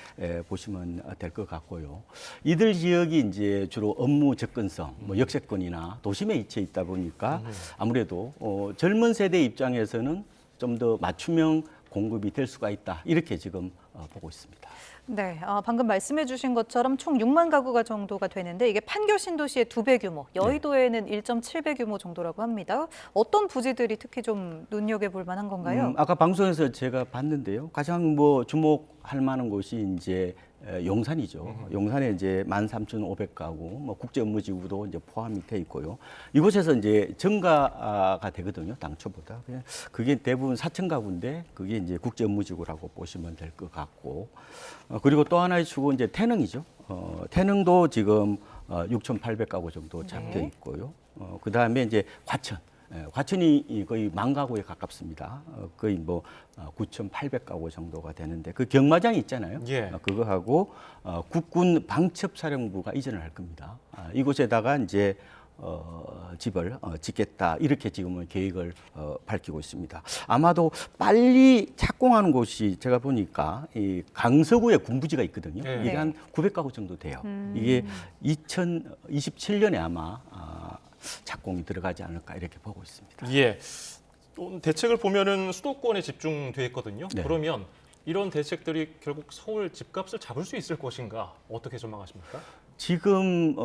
보시면 될 것 같고요. 이들 지역이 이제 주로 업무 접근성, 뭐 역세권이나 도심에 위치해 있다 보니까 아무래도 젊은 세대 입장에서는 좀 더 맞춤형 공급이 될 수가 있다. 이렇게 지금 보고 있습니다. 네, 방금 말씀해 주신 것처럼 총 6만 가구가 정도가 되는데 이게 판교 신도시의 2배 규모, 여의도에는 1.7배 규모 정도라고 합니다. 어떤 부지들이 특히 좀 눈여겨볼 만한 건가요? 아까 방송에서 제가 봤는데요. 가장 뭐 주목할 만한 곳이 이제 용산이죠. 용산에 이제 13,500가구, 뭐 국제 업무지구도 이제 포함이 돼 있고요. 이곳에서 이제 증가가 되거든요. 당초보다. 그냥 그게 대부분 4,000가구인데 그게 이제 국제 업무지구라고 보시면 될 것 같고. 그리고 또 하나의 축은 이제 태릉이죠. 태릉도 지금 6,800가구 정도 잡혀 있고요. 그다음에 이제 과천. 과천이 거의 10,000가구에 가깝습니다. 거의 뭐 9,800가구 정도가 되는데 그 경마장이 있잖아요. 예. 그거하고 국군 방첩사령부가 이전을 할 겁니다. 이곳에다가 이제 집을 짓겠다 이렇게 지금은 계획을 밝히고 있습니다. 아마도 빨리 착공하는 곳이 제가 보니까 이 강서구에 군부지가 있거든요. 네. 이게 한 900가구 정도 돼요. 이게 2027년에 아마 착공이 들어가지 않을까 이렇게 보고 있습니다. 예, 대책을 보면은 수도권에 집중돼 있거든요. 네. 그러면 이런 대책들이 결국 서울 집값을 잡을 수 있을 것인가 어떻게 전망하십니까? 지금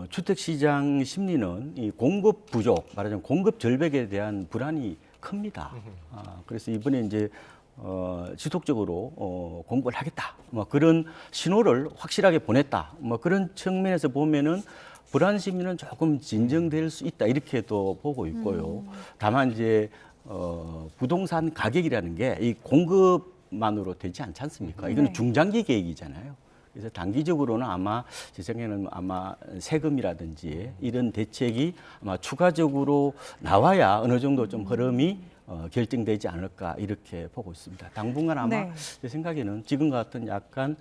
주택시장 심리는 이 공급 부족, 말하자면 공급 절벽에 대한 불안이 큽니다. 그래서 이번에 이제 지속적으로 공급을 하겠다, 뭐 그런 신호를 확실하게 보냈다, 뭐 그런 측면에서 보면은 불안 심리는 조금 진정될 수 있다 이렇게도 보고 있고요. 다만 이제 부동산 가격이라는 게 이 공급만으로 되지 않지 않습니까? 이건 중장기 계획이잖아요. 그래서 단기적으로는 아마 제 생각에는 아마 세금이라든지 이런 대책이 아마 추가적으로 나와야 어느 정도 좀 흐름이 결정되지 않을까 이렇게 보고 있습니다. 당분간 아마 제 생각에는 지금 같은 약간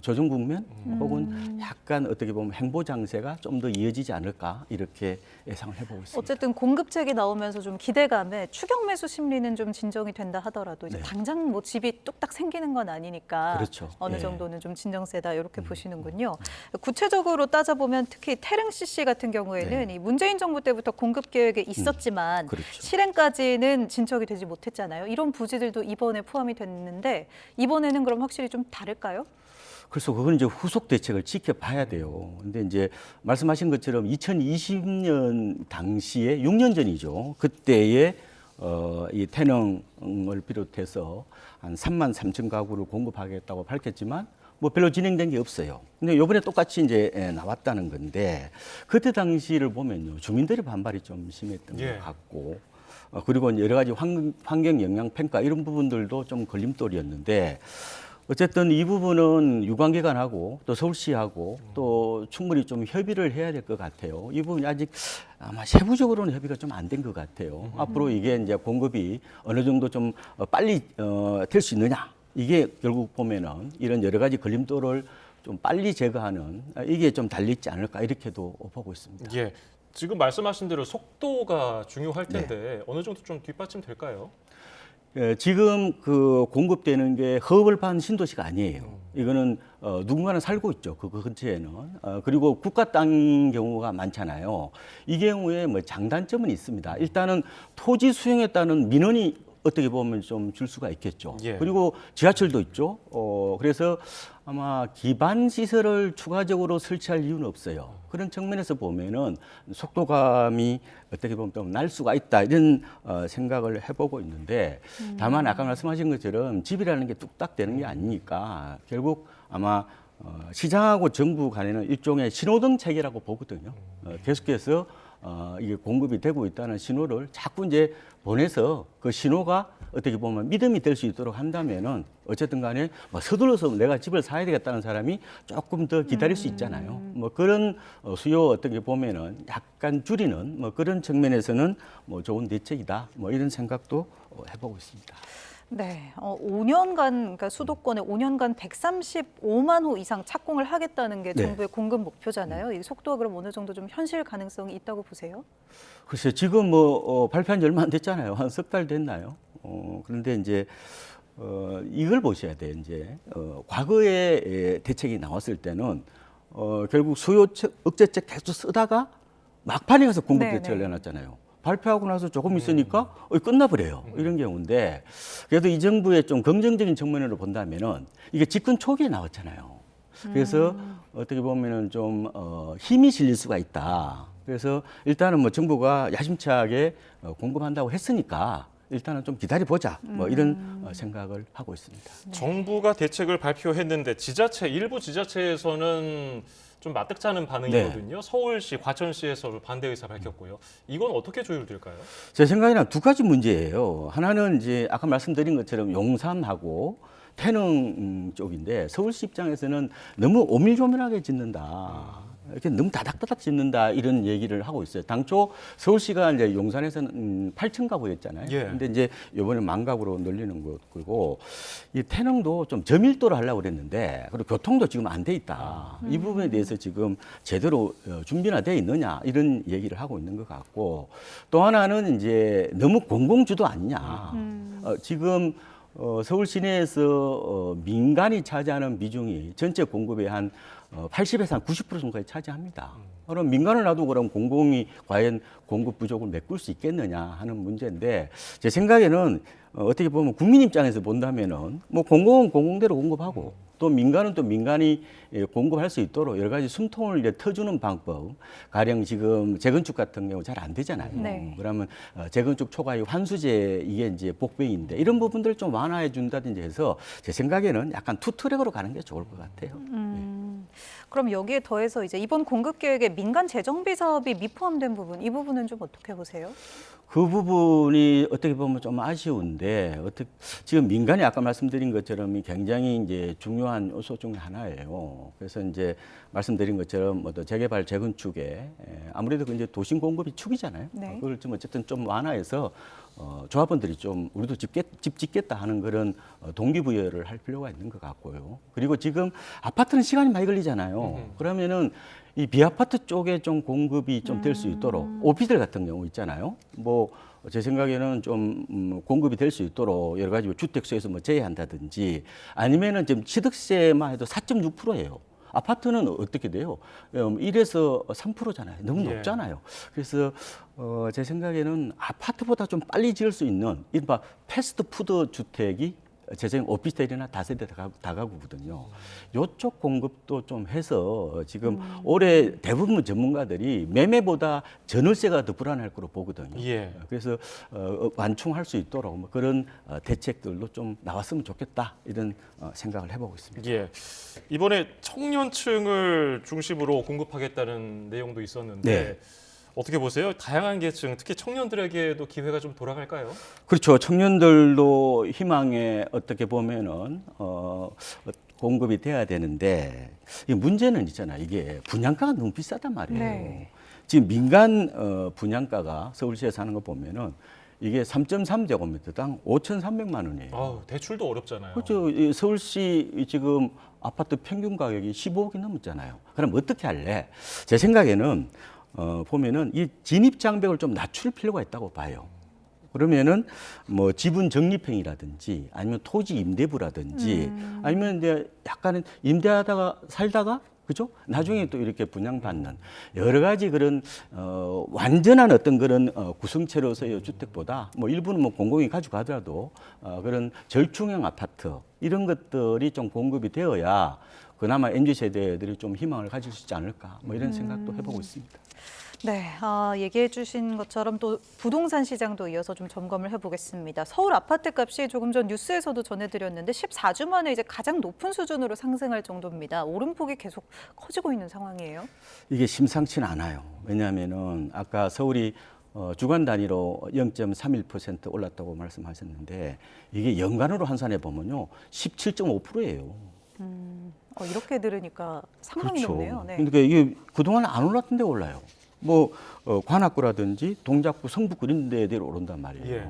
조정 국면 혹은 약간 어떻게 보면 행보 장세가 좀 더 이어지지 않을까 이렇게 예상을 해보고 있습니다. 어쨌든 공급책이 나오면서 좀 기대감에 추격 매수 심리는 좀 진정이 된다 하더라도 이제 당장 뭐 집이 뚝딱 생기는 건 아니니까 그렇죠. 어느 정도는 좀 진정세다 이렇게 보시는군요. 구체적으로 따져보면 특히 태릉 CC 같은 경우에는 이 문재인 정부 때부터 공급 계획에 있었지만 실행까지는 진척이 되지 못했잖아요. 이런 부지들도 이번에 포함이 됐는데 이번에는 그럼 확실히 좀 다를까요? 그래서 그건 이제 후속 대책을 지켜봐야 돼요. 근데 이제 말씀하신 것처럼 2020년 당시에 6년 전이죠. 그때에 이 태릉을 비롯해서 한 33,000 가구를 공급하겠다고 밝혔지만 뭐 별로 진행된 게 없어요. 근데 이번에 똑같이 이제 나왔다는 건데 그때 당시를 보면요. 주민들의 반발이 좀 심했던 것 같고 그리고 여러 가지 환경 영향 평가 이런 부분들도 좀 걸림돌이었는데 어쨌든 이 부분은 유관기관하고 또 서울시하고 또 충분히 좀 협의를 해야 될 것 같아요. 이 부분이 아직 아마 세부적으로는 협의가 좀 안 된 것 같아요. 앞으로 이게 이제 공급이 어느 정도 좀 빨리 될 수 있느냐. 이게 결국 보면은 이런 여러 가지 걸림돌을 좀 빨리 제거하는 이게 좀 달리지 않을까 이렇게도 보고 있습니다. 예, 지금 말씀하신 대로 속도가 중요할 텐데 어느 정도 좀 뒷받침될까요? 지금 그 공급되는 게 허벌판 신도시가 아니에요. 이거는 누군가는 살고 있죠. 그 근처에는. 그리고 국가 땅인 경우가 많잖아요. 이 경우에 뭐 장단점은 있습니다. 일단은 토지 수용에 따른 민원이 어떻게 보면 좀 줄 수가 있겠죠. 예. 그리고 지하철도 있죠. 그래서 아마 기반 시설을 추가적으로 설치할 이유는 없어요. 그런 측면에서 보면은 속도감이 어떻게 보면 좀 날 수가 있다 이런 생각을 해보고 있는데 다만 아까 말씀하신 것처럼 집이라는 게 뚝딱 되는 게 아니니까 결국 아마 시장하고 정부 간에는 일종의 신호등 체계라고 보거든요. 계속해서 이게 공급이 되고 있다는 신호를 자꾸 이제 보내서 그 신호가 어떻게 보면 믿음이 될 수 있도록 한다면은 어쨌든 간에 뭐 서둘러서 내가 집을 사야 되겠다는 사람이 조금 더 기다릴 수 있잖아요. 뭐 그런 수요 어떻게 보면은 약간 줄이는 뭐 그런 측면에서는 뭐 좋은 대책이다. 뭐 이런 생각도 해보고 있습니다. 네, 5년간 그러니까 수도권에 5년간 135만 호 이상 착공을 하겠다는 게 네. 정부의 공급 목표잖아요. 이 속도가 그럼 어느 정도 좀 현실 가능성이 있다고 보세요? 글쎄 지금 뭐 발표한 지 얼마 안 됐잖아요. 한 석 달 됐나요? 그런데 이제 이걸 보셔야 돼요. 이제 과거에 대책이 나왔을 때는 결국 수요 억제책 계속 쓰다가 막판에 가서 공급 네, 대책을 네. 내놨잖아요. 발표하고 나서 조금 있으니까 끝나버려요. 이런 경우인데 그래도 이 정부의 좀 긍정적인 측면으로 본다면은 이게 집권 초기에 나왔잖아요. 그래서 어떻게 보면은 좀 힘이 실릴 수가 있다. 그래서 일단은 뭐 정부가 야심차게 공급한다고 했으니까 일단은 좀 기다려보자. 뭐 이런 생각을 하고 있습니다. 정부가 대책을 발표했는데 일부 지자체에서는 좀 맞득찮은 반응이거든요. 서울시, 과천시에서 반대 의사 밝혔고요. 이건 어떻게 조율될까요? 제 생각에는 두 가지 문제예요. 하나는 이제 아까 말씀드린 것처럼 용산하고 태릉 쪽인데 서울시 입장에서는 너무 오밀조밀하게 짓는다. 이렇게 너무 다닥다닥 짓는다 이런 얘기를 하고 있어요. 당초 서울시가 이제 용산에서는 8층 가구였잖아요. 예. 근데 이제 이번에 만가구로 늘리는 거고 이 태릉도 좀 저밀도로 하려고 그랬는데 그리고 교통도 지금 안 돼 있다. 이 부분에 대해서 지금 제대로 준비나 돼 있느냐 이런 얘기를 하고 있는 것 같고 또 하나는 이제 너무 공공주도 아니냐. 지금 서울 시내에서 민간이 차지하는 비중이 전체 공급의 한 80에서 한 90% 정도까지 차지합니다. 그럼 민간을 놔두고 그럼 공공이 과연 공급 부족을 메꿀 수 있겠느냐 하는 문제인데 제 생각에는 어떻게 보면 국민 입장에서 본다면은 뭐 공공은 공공대로 공급하고 또 민간은 또 민간이 공급할 수 있도록 여러 가지 숨통을 이제 터주는 방법. 가령 지금 재건축 같은 경우 잘 안 되잖아요. 네. 그러면 재건축 초과이익 환수제 이게 이제 복배인데 이런 부분들 좀 완화해 준다든지 해서 제 생각에는 약간 투트랙으로 가는 게 좋을 것 같아요. 그럼 여기에 더해서 이제 이번 공급 계획에 민간 재정비 사업이 미포함된 부분, 이 부분은 좀 어떻게 보세요? 그 부분이 어떻게 보면 좀 아쉬운데 지금 민간이 아까 말씀드린 것처럼 굉장히 이제 중요한 요소 중에 하나예요. 그래서 이제 말씀드린 것처럼 뭐 재개발 재건축에 아무래도 그 이제 도심 공급이 축이잖아요. 네. 그걸 좀 어쨌든 좀 완화해서 조합원들이 좀 우리도 집 짓겠다 하는 그런 동기부여를 할 필요가 있는 것 같고요. 그리고 지금 아파트는 시간이 많이 걸리잖아요. 그러면은 이 비아파트 쪽에 좀 공급이 좀 될 수 있도록 오피스텔 같은 경우 있잖아요. 뭐 제 생각에는 좀 공급이 될 수 있도록 여러 가지 주택수에서 뭐 제외한다든지 아니면은 지금 취득세만 해도 4.6%예요. 아파트는 어떻게 돼요? 1에서 3%잖아요. 너무 예. 높잖아요. 그래서 제 생각에는 아파트보다 좀 빨리 지을 수 있는 이른바 패스트푸드 주택이 제 생각 오피스텔이나 다세대 다가구거든요. 이쪽 공급도 좀 해서 지금 올해 대부분 전문가들이 매매보다 전월세가 더 불안할 거로 보거든요. 예. 그래서 완충할 수 있도록 뭐 그런 대책들도 좀 나왔으면 좋겠다 이런 생각을 해보고 있습니다. 예. 이번에 청년층을 중심으로 공급하겠다는 내용도 있었는데 네. 어떻게 보세요? 다양한 계층, 특히 청년들에게도 기회가 좀 돌아갈까요? 그렇죠. 청년들도 희망에 어떻게 보면은 공급이 돼야 되는데 이 문제는 있잖아요. 이게 분양가가 너무 비싸단 말이에요. 네. 지금 민간 분양가가 서울시에서 하는 거 보면은 이게 3.3제곱미터당 5,300만 원이에요. 대출도 어렵잖아요. 그렇죠. 이 서울시 지금 아파트 평균 가격이 15억이 넘었잖아요. 그럼 어떻게 할래? 제 생각에는 보면은 이 진입 장벽을 좀 낮출 필요가 있다고 봐요. 그러면은 뭐 지분 적립행위라든지 아니면 토지 임대부라든지 아니면 이제 약간은 임대하다가 살다가 그죠? 나중에 또 이렇게 분양받는 여러 가지 그런 완전한 어떤 그런 구성체로서의 주택보다 뭐 일부는 뭐 공공이 가져가더라도 그런 절충형 아파트 이런 것들이 좀 공급이 되어야 그나마 MZ 세대들이 좀 희망을 가질 수 있지 않을까 뭐 이런 생각도 해보고 있습니다. 네, 얘기해 주신 것처럼 또 부동산 시장도 이어서 좀 점검을 해보겠습니다. 서울 아파트 값이 조금 전 뉴스에서도 전해드렸는데 14주 만에 이제 가장 높은 수준으로 상승할 정도입니다. 오름폭이 계속 커지고 있는 상황이에요. 이게 심상치는 않아요. 왜냐하면은 아까 서울이 주간 단위로 0.31% 올랐다고 말씀하셨는데 이게 연간으로 환산해 보면요 17.5%예요. 이렇게 들으니까 상당히 그렇죠. 높네요. 네. 그러니까 이게 그동안 안 올랐던 데 올라요. 뭐 관악구라든지 동작구, 성북구 이런 데대로 오른단 말이에요. 예.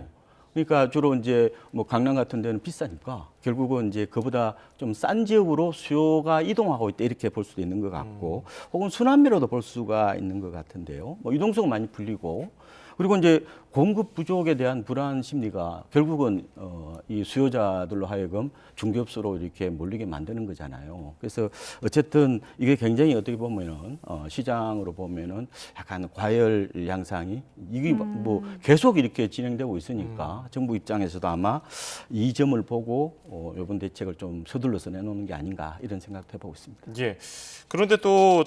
그러니까 주로 이제 뭐 강남 같은 데는 비싸니까 결국은 이제 그보다 좀 싼 지역으로 수요가 이동하고 있다 이렇게 볼 수도 있는 것 같고 혹은 순환매로도 볼 수가 있는 것 같은데요. 뭐 유동성은 많이 풀리고 그리고 이제 공급 부족에 대한 불안 심리가 결국은 이 수요자들로 하여금 중개업소로 이렇게 몰리게 만드는 거잖아요. 그래서 어쨌든 이게 굉장히 어떻게 보면은 시장으로 보면은 약간 과열 양상이 이게 뭐 계속 이렇게 진행되고 있으니까 정부 입장에서도 아마 이 점을 보고 이번 대책을 좀 서둘러서 내놓는 게 아닌가 이런 생각도 해보고 있습니다. 예. 그런데 또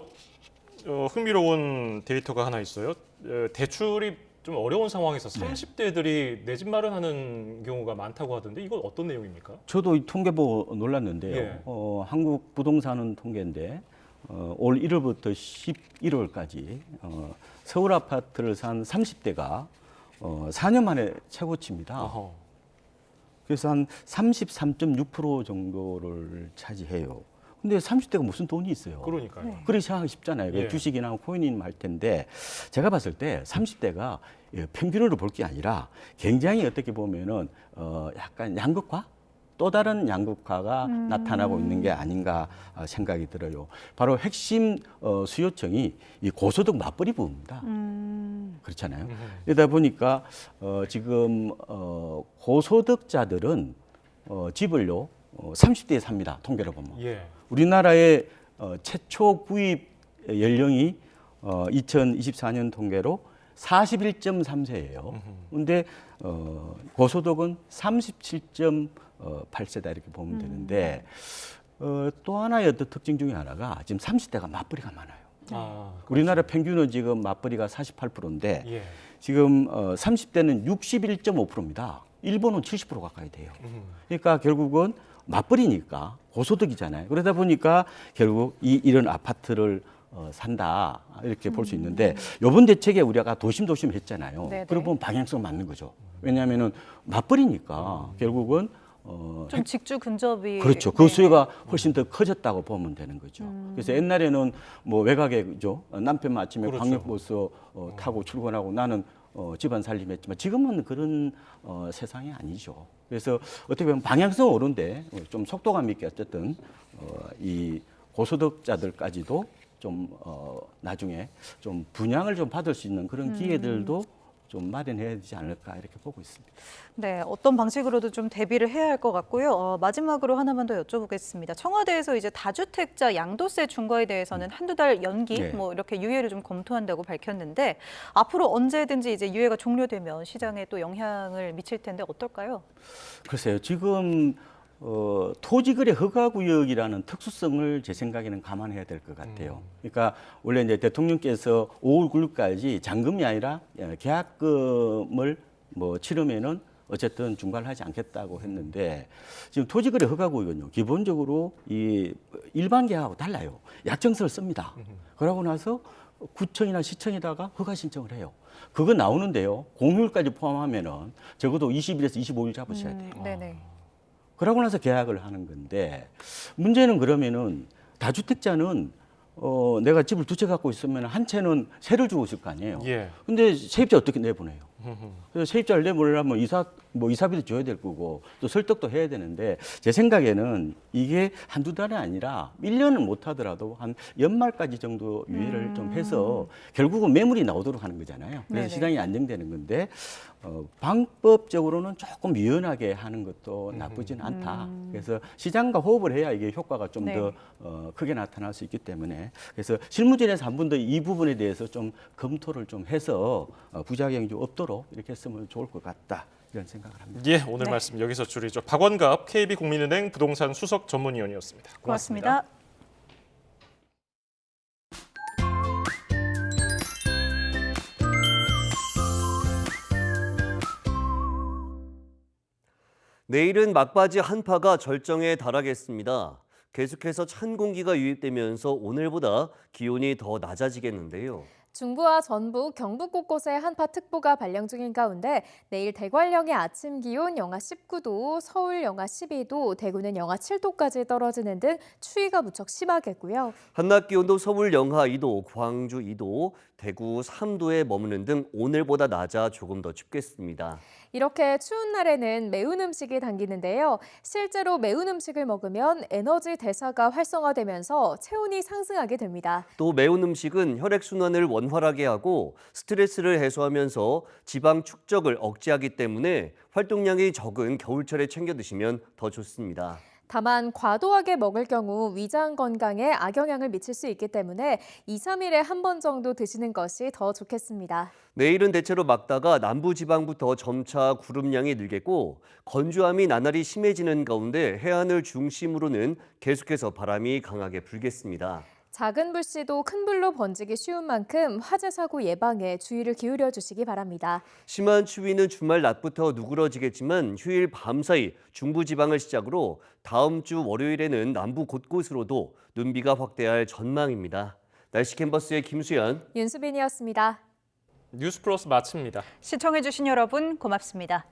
흥미로운 데이터가 하나 있어요. 대출이 좀 어려운 상황에서 30대들이 내 집 마련하는 경우가 많다고 하던데 이건 어떤 내용입니까? 저도 이 통계 보고 놀랐는데요. 예. 한국 부동산은 통계인데 올 1월부터 11월까지 서울 아파트를 산 30대가 4년 만에 최고치입니다. 어허. 그래서 한 33.6% 정도를 차지해요. 근데 30대가 무슨 돈이 있어요? 그러니까요. 네. 그렇게 생각하기 쉽잖아요. 예. 주식이나 코인이나 할 텐데 제가 봤을 때 30대가 평균으로 볼 게 아니라 굉장히 어떻게 보면은 약간 양극화? 또 다른 양극화가 나타나고 있는 게 아닌가 생각이 들어요. 바로 핵심 수요층이 이 고소득 맞벌이 부분입니다. 그렇잖아요. 그러다 보니까 지금 고소득자들은 집을요 30대에 삽니다. 통계를 보면. 예. 우리나라의 최초 구입 연령이 2024년 통계로 41.3세예요. 그런데 고소득은 37.8세다 이렇게 보면 되는데 또 하나의 어떤 특징 중에 하나가 지금 30대가 맞벌이가 많아요. 우리나라 평균은 지금 맞벌이가 48%인데 예. 지금 30대는 61.5%입니다. 일본은 70% 가까이 돼요. 그러니까 결국은 맞벌이니까 고소득이잖아요. 그러다 보니까 결국 이런 아파트를 산다 이렇게 볼 수 있는데 이번 대책에 우리가 도심도심 했잖아요. 그러고 보면 방향성 맞는 거죠. 왜냐하면은 맞벌이니까 결국은 좀 직주 근접이 그렇죠. 그 수요가 훨씬 더 커졌다고 보면 되는 거죠. 그래서 옛날에는 뭐 외곽에 그죠 남편 아침에 그렇죠. 광역버스 타고 출근하고 나는 집안 살림했지만 지금은 그런 세상이 아니죠. 그래서 어떻게 보면 방향성 오른데 좀 속도감 있게 어쨌든 이 고소득자들까지도 좀 나중에 좀 분양을 좀 받을 수 있는 그런 기회들도 좀 마련해야 되지 않을까 이렇게 보고 있습니다. 네, 어떤 방식으로도 좀 대비를 해야 할 것 같고요. 마지막으로 하나만 더 여쭤보겠습니다. 청와대에서 이제 다주택자 양도세 중과에 대해서는 한두 달 연기, 네. 뭐 이렇게 유예를 좀 검토한다고 밝혔는데 앞으로 언제든지 이제 유예가 종료되면 시장에 또 영향을 미칠 텐데 어떨까요? 글쎄요, 지금 토지거래 허가구역이라는 특수성을 제 생각에는 감안해야 될 것 같아요. 그러니까 원래 이제 대통령께서 5월 9일까지 잔금이 아니라 계약금을 뭐 치르면은 어쨌든 중과를 하지 않겠다고 했는데 지금 토지거래 허가구역은요 기본적으로 이 일반 계약하고 달라요. 약정서를 씁니다. 그러고 나서 구청이나 시청에다가 허가 신청을 해요. 그거 나오는데요. 공휴일까지 포함하면은 적어도 20일에서 25일 잡으셔야 돼요. 네네. 그러고 나서 계약을 하는 건데 문제는 그러면은 다주택자는 내가 집을 두 채 갖고 있으면 한 채는 세를 주고 있을 거 아니에요. 예. 근데 세입자 어떻게 내보내요? 그래서 세입자를 내보내려면 이사 뭐 이사비도 줘야 될 거고 또 설득도 해야 되는데 제 생각에는 이게 한두 달이 아니라 1년은 못 하더라도 한 연말까지 정도 유예를 좀 해서 결국은 매물이 나오도록 하는 거잖아요. 그래서 네네. 시장이 안정되는 건데 방법적으로는 조금 유연하게 하는 것도 나쁘진 않다. 그래서 시장과 호흡을 해야 이게 효과가 좀 더 네. 크게 나타날 수 있기 때문에 그래서 실무진에서 한 번 더 이 부분에 대해서 좀 검토를 좀 해서 부작용이 좀 없도록 이렇게 했으면 좋을 것 같다. 이런 생각을 합니다. 예, 오늘 말씀 여기서 줄이죠. 박원갑 KB국민은행 부동산 수석 전문위원이었습니다. 고맙습니다. 고맙습니다. 내일은 막바지 한파가 절정에 달하겠습니다. 계속해서 찬 공기가 유입되면서 오늘보다 기온이 더 낮아지겠는데요. 중부와 전북, 경북 곳곳에 한파특보가 발령 중인 가운데 내일 대관령의 아침 기온 영하 19도, 서울 영하 12도, 대구는 영하 7도까지 떨어지는 등 추위가 무척 심하겠고요. 한낮 기온도 서울 영하 2도, 광주 2도, 대구 3도에 머무는 등 오늘보다 낮아 조금 더 춥겠습니다. 이렇게 추운 날에는 매운 음식이 당기는데요. 실제로 매운 음식을 먹으면 에너지 대사가 활성화되면서 체온이 상승하게 됩니다. 또 매운 음식은 혈액순환을 원활하게 하고 스트레스를 해소하면서 지방 축적을 억제하기 때문에 활동량이 적은 겨울철에 챙겨 드시면 더 좋습니다. 다만 과도하게 먹을 경우 위장 건강에 악영향을 미칠 수 있기 때문에 2, 3일에 한 번 정도 드시는 것이 더 좋겠습니다. 내일은 대체로 막다가 남부지방부터 점차 구름량이 늘겠고 건조함이 나날이 심해지는 가운데 해안을 중심으로는 계속해서 바람이 강하게 불겠습니다. 작은 불씨도 큰 불로 번지기 쉬운 만큼 화재 사고 예방에 주의를 기울여 주시기 바랍니다. 심한 추위는 주말 낮부터 누그러지겠지만 휴일 밤사이 중부지방을 시작으로 다음 주 월요일에는 남부 곳곳으로도 눈비가 확대할 전망입니다. 날씨 캔버스의 김수연, 윤수빈이었습니다. 뉴스플러스 마칩니다. 시청해주신 여러분 고맙습니다.